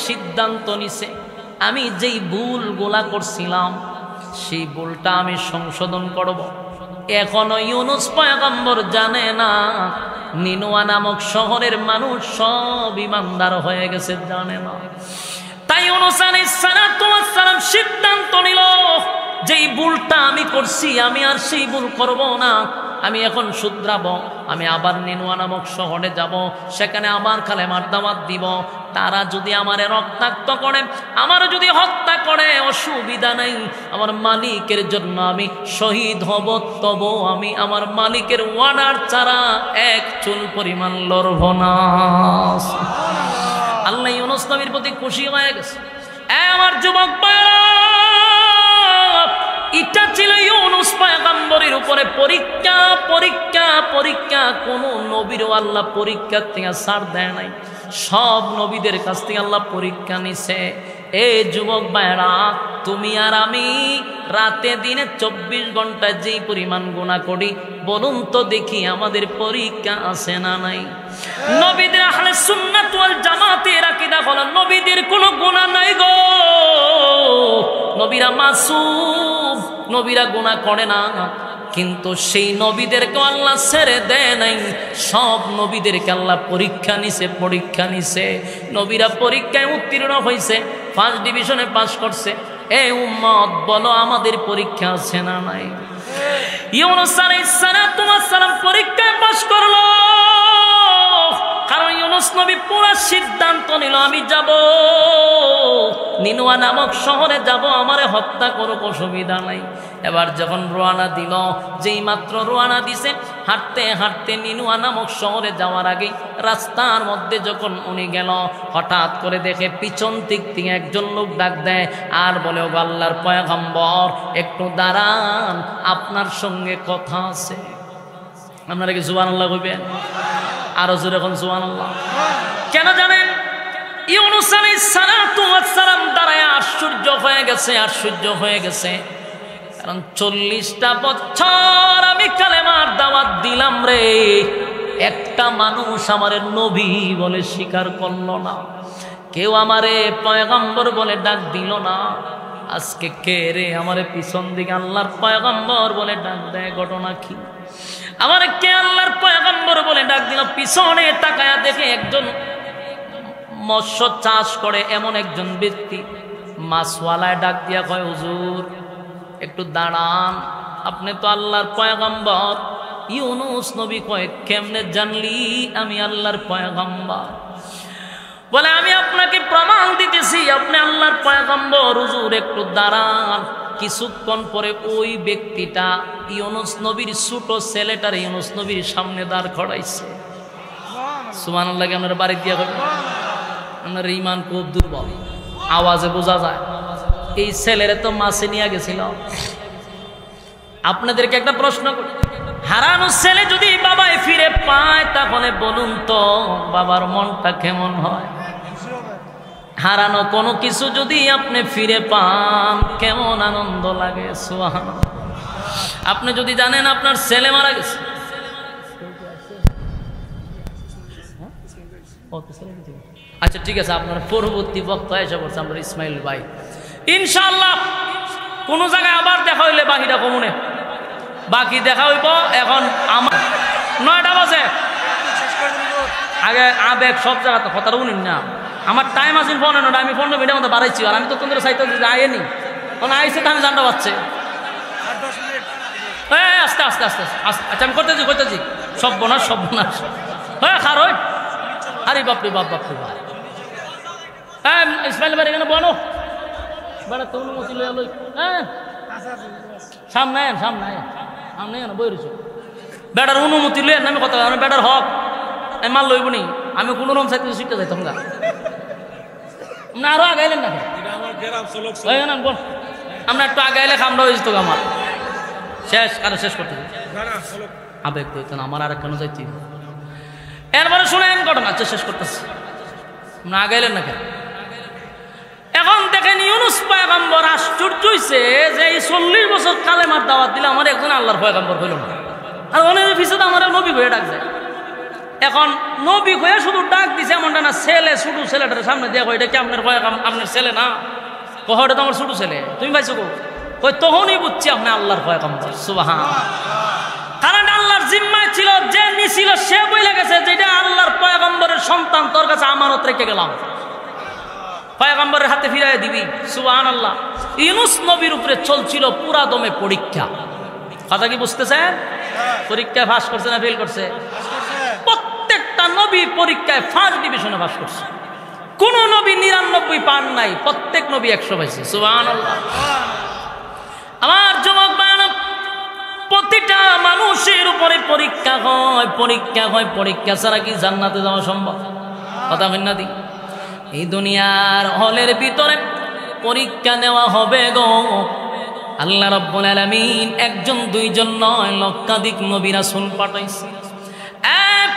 সিদ্ধান্ত নিছে আমি যেই ভুলগুলা করছিলাম সেই ভুলটা আমি সংশোধন করব। এখনো ইউনূস পয়গম্বর জানে না নিনুয়া নামক শহরের মানুষ সব ঈমানদার হয়ে গেছে, জানে না। তাই ইউনূস আলাইহিস সালাম সিদ্ধান্ত নিল যেই ভুলটা আমি করছি আমি আর সেই ভুল করব না, আমি এখন শুধরাবো। আমি আবার নিনুয়া নামক শহরে যাব, সেখানে আমার কালেমার দাওয়াত দিব। তারা যদি আমারে রক্তাক্ত করে, আমার যদি হত্যা করে, অসুবিধা নেই, আমার মালিকের জন্য আমি শহীদ হব, তবু আমি আমার মালিকের ওয়ার্ডার ছাড়া এক চুল পরিমাণ লড়ব না। আল্লাহ ইউনূস নবীর প্রতি খুশি হয়ে গেছে। আমার যুবক ভাইরা, এটা ছিল ইউনূস পয়গম্বরের উপরে পরীক্ষা। কোন নবীরও আল্লাহ পরীক্ষার থেকে ছাড় দেয় নাই, সব নবীদের কাছ থেকে আল্লাহ পরীক্ষা নিছে। এই যুবক ভাইরা, তুমি আর আমি রাতে দিনে 24 ঘন্টায় যেই পরিমাণ গুনাহ করি, বলুন তো দেখি আমাদের পরীক্ষা আছে না নাই? নবীদের আহলে সুন্নাত ওয়াল জামাতের আকীদা হলো নবীদের কোনো গুনাহ নাই গো, নবীরা মাসুম, নবীরা গুনাহ করে না। কিন্তু সেই নবীদেরকে আল্লাহ ছেড়ে দেয় নাই, সব নবীদেরকে আল্লাহ পরীক্ষা নিছে। নবীরা পরীক্ষায় উত্তীর্ণ হয়েছে, ফার্স্ট ডিভিশনে পাস করছে। এই উম্মত বলো আমাদের পরীক্ষা আছে না নাই? ইউনূস আলাইহিস সালাম পরীক্ষায় পাস করলো, কারণ ইউনূস নবী পুরো সিদ্ধান্ত নিল আমি যাব, নিনুয়া নামক শহরে যাব, আমারে হত্যা করো, অসুবিধা নাই। এবার যখন রওনা দিল, যেই মাত্র রওনা দিছে, হাঁটতে নিনুয়া নামক শহরে যাওয়ার আগে রাস্তার মধ্যে যখন উনি গেল, হঠাৎ করে দেখে পিছন দিক থেকে একজন লোক ডাক দেয় আর বলে, ও আল্লাহর পয়গম্বর একটু দাঁড়ান, আপনার সঙ্গে কথা আছে। আপনারা কি সুবহানাল্লাহ কইবেন? আরো জোরে এখন সুবহানাল্লাহ। কেন জানেন? ইউনূস আলাইহিস সালাম দাঁড়ায় আশ্চর্য হয়ে গেছে। কারণ 40টা বছর আমি কালেমার দাওয়াত দিলাম রে, একটা মানুষ আমারে নবী বলে স্বীকার করলো না, কেউ আমারে পয়গম্বর বলে ডাক দিল না। আজকে কে রে আমারে পিছন দিকে আল্লাহর পয়গম্বর বলে ডাক দেয়? ঘটনা কি? আমার কে আল্লাহর পয়গম্বর বলে ডাক দিল? পিছনে তাকায়া দেখে একজন মৎস্য চাষ করে এমন একজন ব্যক্তি, মাছওয়ালায় ডাক দিয়া কয়, হুজুর একটু দাঁড়ান, আপনি তো আল্লাহর পয়গম্বর। ইউনূস নবী কয়, কেমনে জানলি আমি আল্লাহর পয়গম্বর? বলে, আমি আপনাকে প্রমাণ দিতেছি আপনি আল্লাহর পয়গম্বর। হুজুর একটু দাঁড়ান। কিছুক্ষণ পরে ওই ব্যক্তিটা ইউনূস নবীর ছোট ছেলেটার ইউনূস নবীর সামনে দাঁড় করাইছে। সুবহানাল্লাহ। আপনার বাড়ি দিয়া হবে, আপনার ঈমান খুব দুর্বল, আওয়াজে বোঝা যায়। এই ছেলেরা তো মাছে নিয়ে গেছিল। আপনাদেরকে একটা প্রশ্ন করি, হারানো ছেলে যদি বাবায় ফিরে পায়, তাহলে বলুন তো বাবার মনটা কেমন হয়? হারানো কোনো কিছু যদি আপনি ফিরে পান, কেমন আনন্দ লাগে। সুবহানাল্লাহ। আপনি যদি জানেন আপনার ছেলে মারা গেছে, আচ্ছা ঠিক আছে, আপনার পরবর্তী বক্তা এসে বলছে আমরা ইসমাইল ভাই, ইনশাআল্লাহ কোন জায়গায় আবার দেখা হইলে বাকিটা কমুনে বাকি দেখা হইব। এখন আমার 9টা বাজে, আগে আবেগ সব জায়গাতে কথা উনি না। আমার টাইম আছে 15টা, আমি 15 মিনিটের মধ্যে বাড়াইছি, আর আমি তো তোদের সাইতে আইনি, তখন আইসে তো আমি জানতে পারছি। আস্তে আস্তে আস্তে আস্তে, আচ্ছা আমি করতেছি। সর্বনাশ হ্যাঁ খার হয়। আরে বাপরে বাপ। হ্যাঁ ইসমাইল ভাই এখানে বলো, বেড়া তো অনুমতি লই লই। হ্যাঁ সামনে বই রয়েছে, বেটার অনুমতি লই আমি কথা, আমি বেটার হক আমি মাল লইব নি, আমি কোনো রকম সাইতে শিখতে যাইতাম না। আরো আগাইলেন না, আমরা একটু আগাইলে খামটা হয়ে যেত আমার শেষ, কারো শেষ করতে আবেগ তো আমার আর কেন যাইতে। এরপরে শুনেন ঘটনা, শেষ করতেছি, না গেলেন না কেন? এখন দেখেন ইউনুস পয়গম্বর আশ্চর্য হইছে যে এই 40 বছর কালেমার দাওয়াত দিলে আমার একজন আল্লাহর পয়গম্বর হইল না, আর অনেক পিছনে আমার নবী হয়ে ডাক যায়। এখন নবী হয়ে শুধু ডাক দিছে এমনটা না, ছেলে ছোট ছেলেটার সামনে দিয়ে এটা কি আপনার আপনার ছেলে না? কহটা তো আমার ছোট ছেলে, তুমি পাইছো কই? তখনই বুঝছি আপনি আল্লাহর পয়গম্বর। সুবহানাল্লাহ। কারণ আল্লাহর জিম্মায় ছিল, যে নিছিল সে বইলে গেছে যেটা আল্লাহর পয়গম্বরের সন্তান, তোর কাছে আমানত রেখে গেলাম, পয়গম্বরের হাতে ফিরাই দিবি। সুবহানাল্লাহ। ইউনুস নবীর উপরে চলছিল পুরা দমে পরীক্ষা। কথা কি বুঝতেছেন? পরীক্ষায় পাস করছে না ফেল করছে? প্রত্যেকটা নবী পরীক্ষায় ফার্স্ট ডিভিশনে পাস করছে। কোন নবী 99 পান নাই, প্রত্যেক নবী 100 পাইছে। সুবহানাল্লাহ। আমার যুবক বায়না, প্রতিটা মানুষের উপরে পরীক্ষা হয়, পরীক্ষা হয়। পরীক্ষা ছাড়া কি জান্নাতে যাওয়া সম্ভব? কথা বলেন না দি? এই দুনিয়ার হলের ভিতরে পরীক্ষা নেওয়া হবে গো। আল্লাহ রাব্বুল আলামিন একজন দুইজন নয়, লক্ষাধিক নবী রাসূল পাঠাইছে।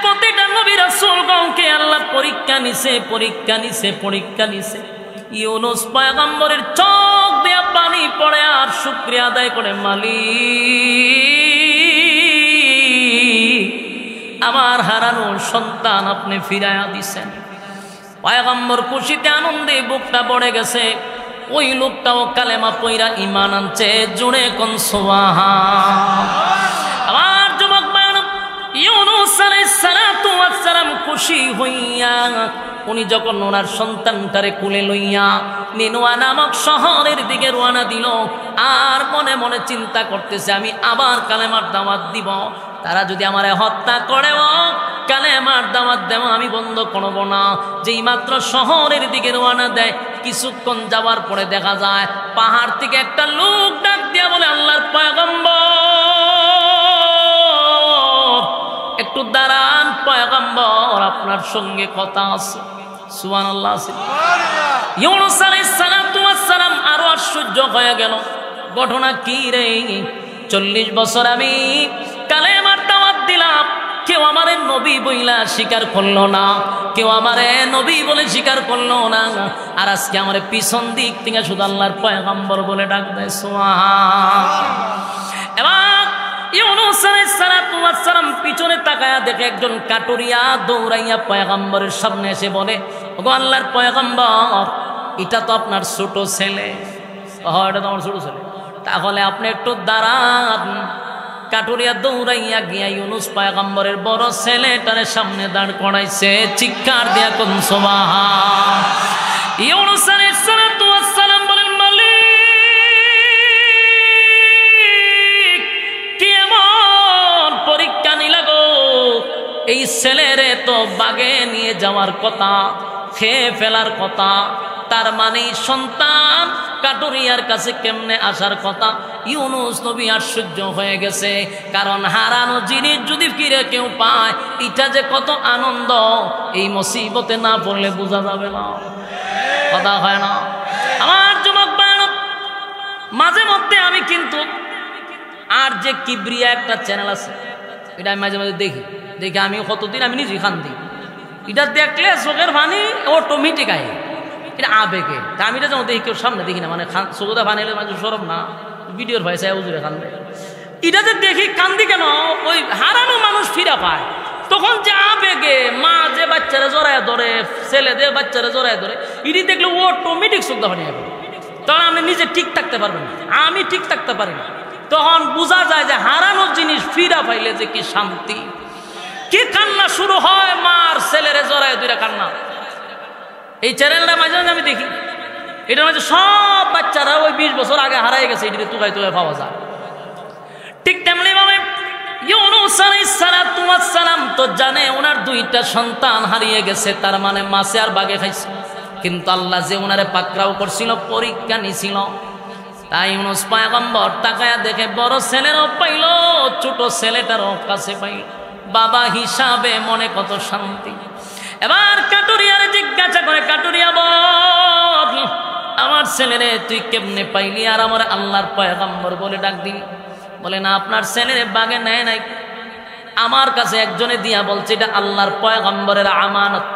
প্রতিটা নবী রাসূলগণকে আল্লাহ পরীক্ষা নিছে, পরীক্ষা নিছে, পরীক্ষা নিছে। ইউনুস পয়গম্বরের চোখ দিয়ে পানি পড়ে আর শুকরিয়া আদায় করে, মালিক আমার হারানো সন্তান আপনি ফিরাইয়া দিছেন। পয়গম্বর খুশিতে আনন্দে বুকটা পড়ে গেছে। ওই লোকটাও কালেমা পয়রা ঈমান আনছে। জুড়ে কোন সুবহান। আমার যুবক বায়না, ইউনুস আলাইহিস সালাতু ওয়াস সালাম খুশি হইয়া উনি যখন ওনার সন্তানটারে কুলে লইয়া নিনুয়া নামক শহরের দিকে রওনা দিল, আর মনে মনে চিন্তা করতেছে আমি আবার কালেমার দাওয়াত দিব, তারা যদি আমারে হত্যা করেও কালেমার দাওয়াত দেব আমি বন্ধ করব না। যেই মাত্র শহরের দিকে রওনা দেয়, কিছুক্ষণ যাওয়ার পরে দেখা যায় পাহাড় থেকে একটা লোক ডাক দিয়া বলে, আল্লাহর পয়গম্বর একটু দাঁড়ান, পয়গম্বর আপনার সঙ্গে কথা আছে। সুবহানাল্লাহ। ইউনুস আলাইহিস সালাতু ওয়াস সালাম আরো আশ্চর্য হয়ে গেল, ঘটনা কি রে? 40 বছর আমি কালেমার দাওয়াত দিলাম, কেউ আমারে নবী বইলা স্বীকার করলো না, কেউ আমারে নবী বলে স্বীকার করলো না, আর আজকে আমারে পিছন দিক থেকে শুধু আল্লাহর পয়গম্বর বলে ডাক দেয়। সুবহানাল্লাহ। এবার ইউনুস আলাইহিস সালাতু ওয়াস সালাম পিছনে তাকায়া দেখে একজন কাটুরিয়া দৌড়াইয়া পয়গম্বরের সামনে এসে বলে, ওগো আল্লাহর পয়গম্বর, এটা তো আপনার ছোট ছেলে। এটা তো আমার ছোট ছেলে, তাহলে আপনি একটু দাঁড়ান। কাটুরিয়া দৌড়াইয়া গিয়া ইউনুস পয়গম্বরের বড় ছেলেটারে সামনে দাঁড় করাইছে। চিৎকার দিয়া কোন সুবহান। ইউনুস আলাইহিস সালাতু ওয়াস সালাম বলেন, মালিক কেমন পরীক্ষা নিলা গো? এই ছেলেরে তো বাগে নিয়ে যাওয়ার কথা, খেয়ে ফেলার কথা, তার মানে সন্তান কাটুরিয়ার কাছে কেমনে আসার কথা। ইউনুস নবী আশ্চর্য হয়ে গেছে, কারণ হারানো জিনিস যদি ফিরে কেউ পায়, এটা যে কত আনন্দ, এই মুসিবতে না পড়লে বোঝা যাবে না। কথা হয় না? আমার যুবক বায়না, মাঝে মধ্যে আমি কিন্তু আর যে কিবরিয়া একটা চ্যানেল আছে, এটা আমি মাঝে মাঝে দেখি, আমি কতদিন আমি নিজেই খান্দি, এটা দেখলে চোখের পানি অটোমেটিক আয়, এটা আবেগে। তা আমি এটা যেমন দেখি, কেউ সামনে দেখি না, মানে চোখটা পানি এলে মাঝে সরব না, ভিডিওর ভয় চাই উজুরে কান্দে। এটা যে দেখি কান্দি কেন, ওই হারানো মানুষ ফিরা পায়, তখন যে আবেগে মা যে বাচ্চারা জড়ায় ধরে, ছেলেদের বাচ্চারা জড়ায় ধরে, এটি দেখলে অটোমেটিক চোখটা পানি আসবে। তখন আপনি নিজে ঠিক থাকতে পারবেন না, আমি ঠিক থাকতে পারি না। তখন বোঝা যায় যে হারানো জিনিস ফিরা পাইলে যে কি শান্তি, কি কান্না শুরু হয়, মার ছেলেরে জড়ায় দুইটা কান্না। এই চ্যানেলটা মাঝে মাঝে আমি দেখি, এটার মাঝে সব বাচ্চারা ওই 20 বছর আগে হারাই গেছে, এটি তুকাই তুকাই পাওয়া যায়। ঠিক তেমনি ভাবে ইউনুস আলাইহিস সালাতু ওয়াস সালাম তো জানে ওনার 2টা সন্তান হারিয়ে গেছে, তার মানে মাছে আর বাগে খাইছে, কিন্তু আল্লাহ যে ওনারে পাকড়াও করছিল, পরীক্ষা নিছিল। তাই ইউনুস পয়গম্বর তাকায়া দেখে বড় ছেলেরও পাইল, ছোট ছেলেটারও কাছে পাইল, বাবা হিসাবে মনে কত শান্তি। এবার কাটুরিয়ারে জিজ্ঞাসা করে, কাটুরিয়া বল, আমার ছেলেরে তুই কেমনে পাইলি আর আমার আল্লাহর পয়গম্বর বলে ডাক দিলি? বলে না, আপনার ছেলেরে বাগে নেয় নাই, আমার কাছে একজনে দিয়া বলছে এটা আল্লাহর পয়গম্বরের আমানত,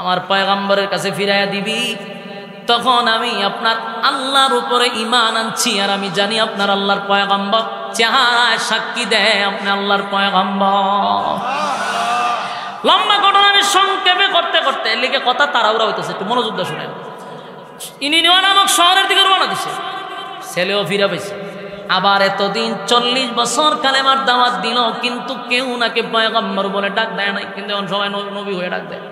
আমার পয়গম্বরের কাছে ফিরাইয়া দিবি। তখন আমি আপনার আল্লাহর উপরে ঈমান আনছি, আর আমি জানি আপনার আল্লাহর পয়গম্বর, চেহারায় সাক্ষী দেয় আপনি আল্লাহর পয়গম্বর। লম্বা ঘটনা আমি সংক্ষেপে করতে করতে লিখে কথা তাড়াহুড়া হইতেছে, একটু মনোযোগ দিয়ে শুনেন। ইনিনিয়া নামক শহরের দিকে রওনা দিছে, ছেলেও ফিরে পাইছে। আবার এতদিন 40 বছর কালেমার দাওয়াত দিল, কিন্তু কেউ নাকি পয়গম্বর বলে ডাক দেয় নাই, কিন্তু এখন সবাই নবী হয়ে ডাক দেয়।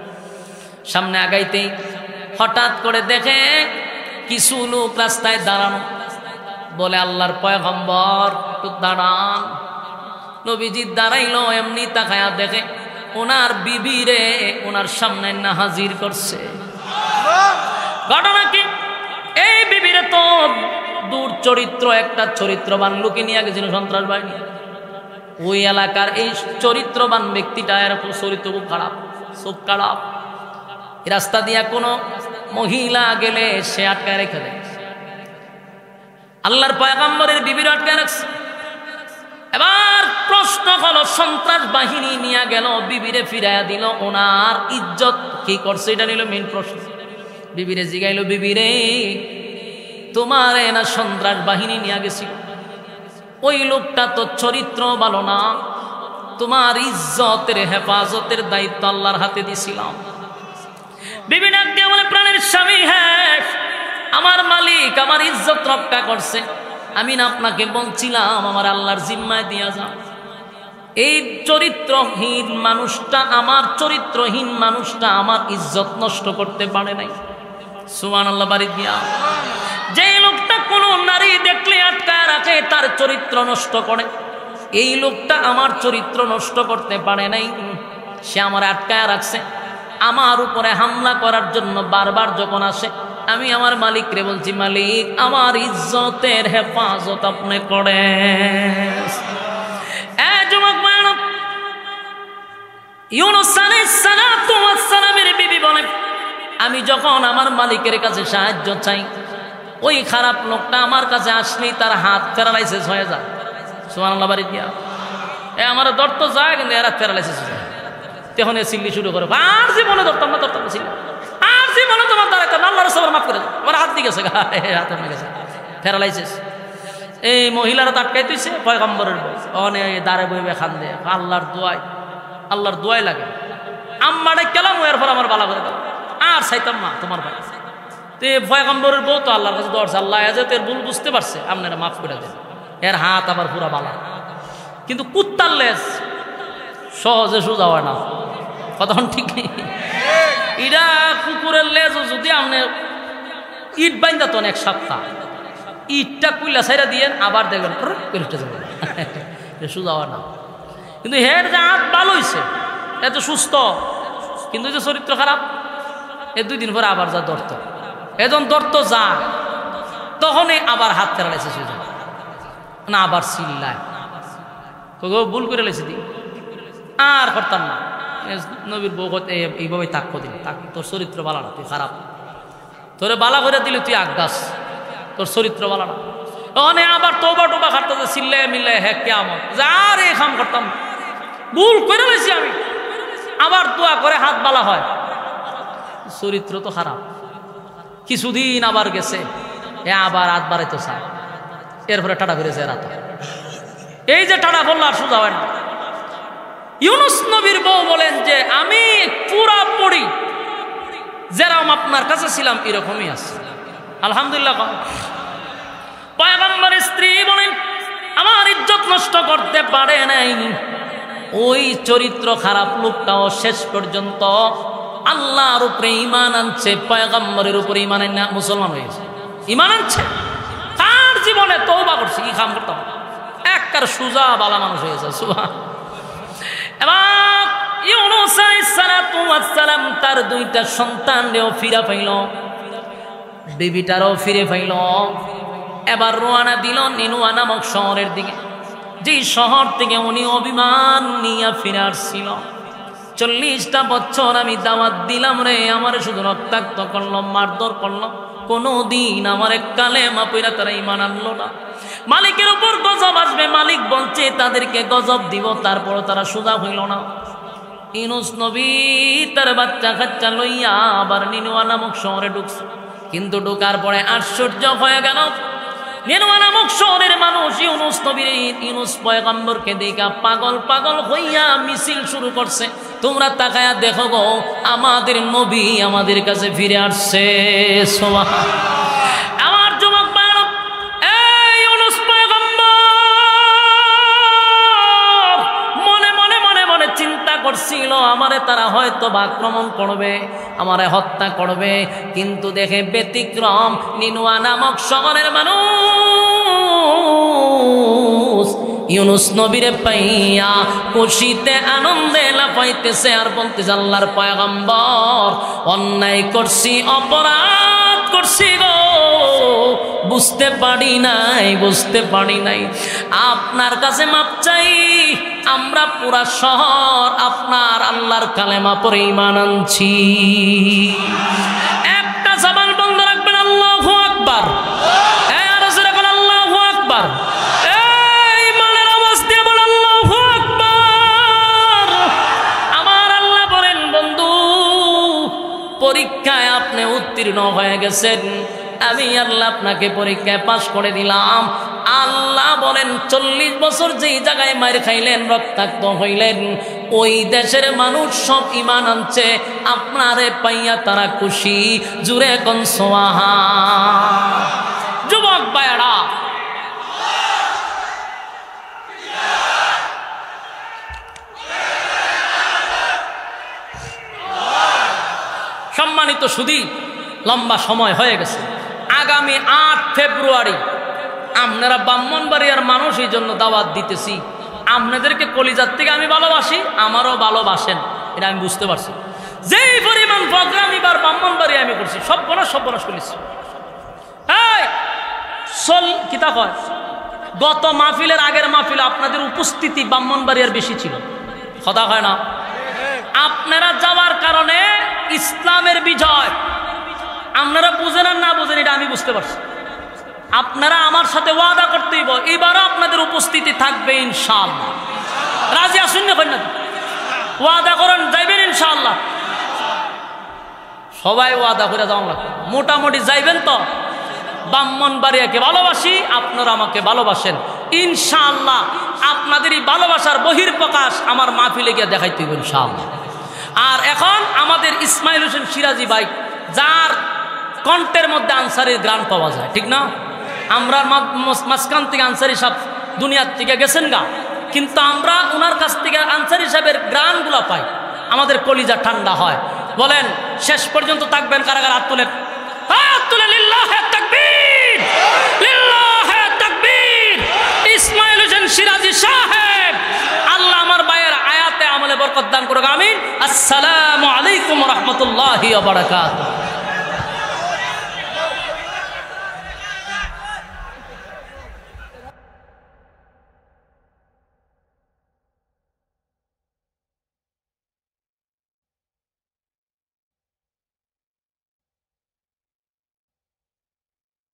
সামনে আগাইতেই হঠাৎ করে দেখে কিছু লোক রাস্তায় দাঁড়ানো, বলে আল্লাহর পয়গম্বর একটু দাঁড়ান। নবীজি দাঁড়াইলো, এমনি তাকায়া দেখে ওনার বিবি রে ওনার সামনে না হাজির করছে। ঘটনা কি? এই বিবিরে তো দূর চরিত্র, একটা চরিত্রবান লোকে নিয়ে গেছিল সন্ত্রাস বাহিনী। ওই এলাকার এই চরিত্রবান ব্যক্তিটা এরকম চরিত্র খুব খারাপ, চোখ খারাপ। রাস্তা দিয়া কোনো মহিলা গেলে সে আটকায় রেখে দেয়। আল্লাহর পয়গম্বরের বিবির আটকায় রাখছে। এবার প্রশ্ন হলো, সন্ত্রাস বাহিনী নিয়ে গেল, বিবিরে ফিরাইয়া দিল, ওনার ইজ্জত কি করছে? এটা নিল মেইন প্রশ্ন। বিবিরে জিগাইল, বিবিরে তোমার না সন্ত্রাস বাহিনী নিয়ে গেছিল, ওই লোকটা তো চরিত্র ভালো না, তোমার ইজ্জতের হেফাজতের দায়িত্ব আল্লাহর হাতে দিছিলাম। বিবি ডাক দিয়ে বলে, প্রাণের স্বামী, হ্যাঁ আমার মালিক আমার ইজ্জত রক্ষা করছে, আমি না আপনাকে বলছিলাম আমার আল্লাহর জিম্মায় দিয়া যান। এই চরিত্রহীন মানুষটা আমার ইজ্জত নষ্ট করতে পারে নাই। সুবহানাল্লাহ বাড়ি দিয়া। যে লোকটা কোনো নারী দেখলে আটকায় রাখে, তার চরিত্র নষ্ট করে, এই লোকটা আমার চরিত্র নষ্ট করতে পারে নাই, সে আমার আটকায় রাখছে। আমার উপরে হামলা করার জন্য বারবার যখন আসে, আমি আমার মালিকরে বলছি, মালিক আমার ইজ্জতের হেফাজত আপনি করেন। যুবক মানব, ইউনূস আলাইহিস সালাতু ওয়াস সালামের বিবি বলে, আমি যখন আমার মালিকের কাছে সাহায্য চাই, ওই খারাপ লোকটা আমার কাছে আসলেই তার হাত প্যারালাইসিস হয়ে যায়। সুবহানাল্লাহ বাড়ি দিয়া। আমার দর্দ যায়, কিন্তু এরা প্যারালাইসিস হয়ে যায়। তখন এ চিল্লি শুরু করে, আর জীবনে ধরতাম না, আর জীবনে তোমার দ্বারা আল্লাহ রাসূল মাফ করে দেয়, আমার হাত দিয়ে গেছে, হাতে নিয়ে গেছে, প্যারালাইসিস। এই মহিলারা তো আটকাই দিয়েছে পয়গম্বরের বই, অনেক দাঁড়ে বইবে খান দিয়ে, আল্লাহর দোয়াই লাগে। আম্মারে কেলাম, এর পর আমার বালা করে দাও, আর চাইতাম না তোমার ভাই। তো পয়গম্বরের বউ তো আল্লাহর কাছে দৌড়ছে, আল্লাহ এর ভুল বুঝতে পারছে, আপনারা মাফ করে দেন। এর হাত আবার পুরা বালা। কিন্তু কুত্তার লেজ সহজে সোজা হয় না, কথা ঠিক নেই। এটা কুকুরের লেজ যদি আপনি ইট বাইন্দা তো এক সপ্তাহ, ইটটা কুইলা ছাইরা দিয়ে আবার দেখবেন সোজা হয় না। কিন্তু হের যে হাত ভালো হয়েছে, এত সুস্থ, কিন্তু যে চরিত্র খারাপ, এ 2 দিন পরে আবার যা দর্ত, এজন দর্ত যা, তখনই আবার হাত ফেরালাইছে সোজা না, আবার চিল্লায়, ভুল করে লাইছে দি, আর করতাম না। নবীর বউ এইভাবে তাক দিল, তোর চরিত্র বালা না, তুই খারাপ, তোরে বালা করে দিলে তুই আগাস, তোর চরিত্র বালা না। ওখানে আবার তোবা টোবা খাটতে চিল্লে মিল্লে, হ্যাঁ কেমন আর এই কাম করতাম, ভুল করে লাইছি আমি, আবার দোয়া করে হাত বালা হয়, চরিত্র তো খারাপ। কিছুদিন আবার গেছে, আবার হাত বাড়াইতো চায়, এরপরে টাটা ফিরেছে রাত। এই যে টাটা বললো আর সোজা হয় না। ইউনূস নবীর বউ বলেন যে আমি পুরাপুরি যেরকম আপনার কাছে ছিলাম এরকমই আছে, আলহামদুলিল্লাহ। পয়গম্বরের স্ত্রী বলেন আমার ইজ্জত নষ্ট করতে পারে নাই, ওই চরিত্র খারাপ লোকটাও শেষ পর্যন্ত আল্লাহর উপরে ঈমান আনছে, পয়গম্বরের উপরে ঈমান আনে মুসলমান হয়েছে, ঈমান আনছে, তার জীবনে তওবা করছে, কি কাম করতাম, একবার সুজা বালা মানুষ হয়েছে। সুবহান। এবার ইউনূস আলাইহিস সালাতু ওয়াস সালাম তার 2টা সন্তানও ফিরে পাইল, বিবিটারও ফিরে পাইল। এবার রওনা দিল নিনুয়া নামক শহরের দিকে, যেই শহর থেকে উনি অভিমান নিয়ে ফিরে আসছিল। 40টা বছর আমি দাওয়াত দিলাম রে, আমার শুধু রক্তাক্ত করলো, মারধর করলো, কোনোদিন আমার কালেমা পড়া তারা ঈমান আনলো না। মালিকের উপর গজব আসবে, মালিক বলছে তাদেরকে গজব দিব, তারপর তারা সোজা হইল না। ইউনূস নবী তার বাচ্চা কাচ্চা লইয়া আবার নিনুয়া নামক শহরে ঢুকছে, কিন্তু ঢোকার পরে আশ্চর্য হয়ে গেল। নিনুয়া নামক শহরের মানুষ ইউনূস নবীর, ইউনূস পয়গম্বরকে দেখা পাগল পাগল হইয়া মিছিল শুরু করছে। তোমরা তাকায়া দেখো গো, আমাদের নবী আমাদের কাছে ফিরে আসছে। আমার যুবক ভাইরা, এই ইউনূস পয়গম্বর মনে মনে মনে মনে চিন্তা করছিল আমারে তারা হয়তো আক্রমণ করবে, আমারে হত্যা করবে, কিন্তু দেখে ব্যতিক্রম, নিনুয়া নামক শহরের মানুষ ইউনূস নবীরে পাইয়া খুশিতে আনন্দে লাফাইতেছে আর বলতেছে, আল্লাহর পয়গম্বর অন্যায় করছি, অপরাধ করছি গো, বুঝতে পারি নাই, আপনার কাছে মাপ চাই। আমরা পুরা শহর আপনার আল্লাহর কালেমা পড়ে ঈমান আনছি। একটা জবান বন্ধ রাখবেন, আল্লাহু আকবার। আর জোরে বলেন আল্লাহু আকবার। এই মানের আওয়াজ দিয়ে বলেন আল্লাহু আকবার। আমার আল্লাহ বলেন, বন্ধু পরীক্ষায় আপনি উত্তীর্ণ হয়ে গেছেন, আমি আল্লাহ আপনাকে পরীক্ষায় পাশ করে দিলাম। আল্লাহ বলেন 40 বছর যেই জায়গায় মার খাইলেন, রক্তাক্ত হইলেন, ওই দেশের মানুষ সব ঈমান আনছে, আপনারে পাইয়া তারা খুশি। জুরে কোন সুবহান। যুবক ভাইরা, সম্মানিত সুধী, লম্বা সময় হয়ে গেছে। আগামী 8 ফেব্রুয়ারি আপনারা ব্রাহ্মণবাড়িয়ার মানুষ এই জন্য দাওয়াত দিতেছি। আপনাদেরকে কলিজার থেকে আমি ভালোবাসি, আমারও ভালোবাসেন, এটা আমি বুঝতে পারছি। যেই পরিমাণ প্রোগ্রাম এবার ব্রাহ্মণবাড়িয়া আমি করছি, সর্বনাশ করেছি। কিতা কয়, গত মাহফিলের আগের মাহফিলে আপনাদের উপস্থিতি ব্রাহ্মণবাড়িয়ার বেশি ছিল, কথা হয় না? আপনারা যাওয়ার কারণে ইসলামের বিজয়, আপনারা বুঝেন আর না বুঝেন এটা আমি বুঝতে পারছি। আপনারা আমার সাথে ওয়াদা করতে হইব, এবারও আপনাদের উপস্থিতি থাকবে ইনশাআল্লাহ। রাজি আসুন না? ওয়াদা করেন যাইবেন ইনশাআল্লাহ। সবাই ওয়াদা করে যাওয়া লাগবে, মোটামুটি যাইবেন তো। ব্রাহ্মণবাড়িয়াকে ভালোবাসি, আপনারা আমাকে ভালোবাসেন, ইনশাআল্লাহ আপনাদের এই ভালোবাসার বহির্প্রকাশ আমার মাহফিলে গিয়ে দেখাইতে হইব ইনশাআল্লাহ। আর এখন আমাদের ইসমাইল হোসেন সিরাজি ভাই, যার কণ্ঠের মধ্যে আনসারির গান পাওয়া যায়, ঠিক না? আমরা মাঝখান থেকে আনসারি সাহেব দুনিয়ার থেকে গেছেন গা, কিন্তু আমরা ওনার কাছ থেকে আনসারি সাহেবের গানগুলো পাই, আমাদের কলিজা ঠান্ডা হয়। বলেন শেষ পর্যন্ত থাকবেন কারা কারা? হাত তুলেন, হাত তুলে লিল্লাহে তাকবীর, লিল্লাহে তাকবীর। ইসমাইল হোসেন সিরাজি সাহেব, আল্লাহ আমার ভাইয়ের আয়াতে আমলে বরকত দান করুক, আমিন। আসসালামু আলাইকুম ওয়া রাহমাতুল্লাহি ওয়া বারাকাতুহু।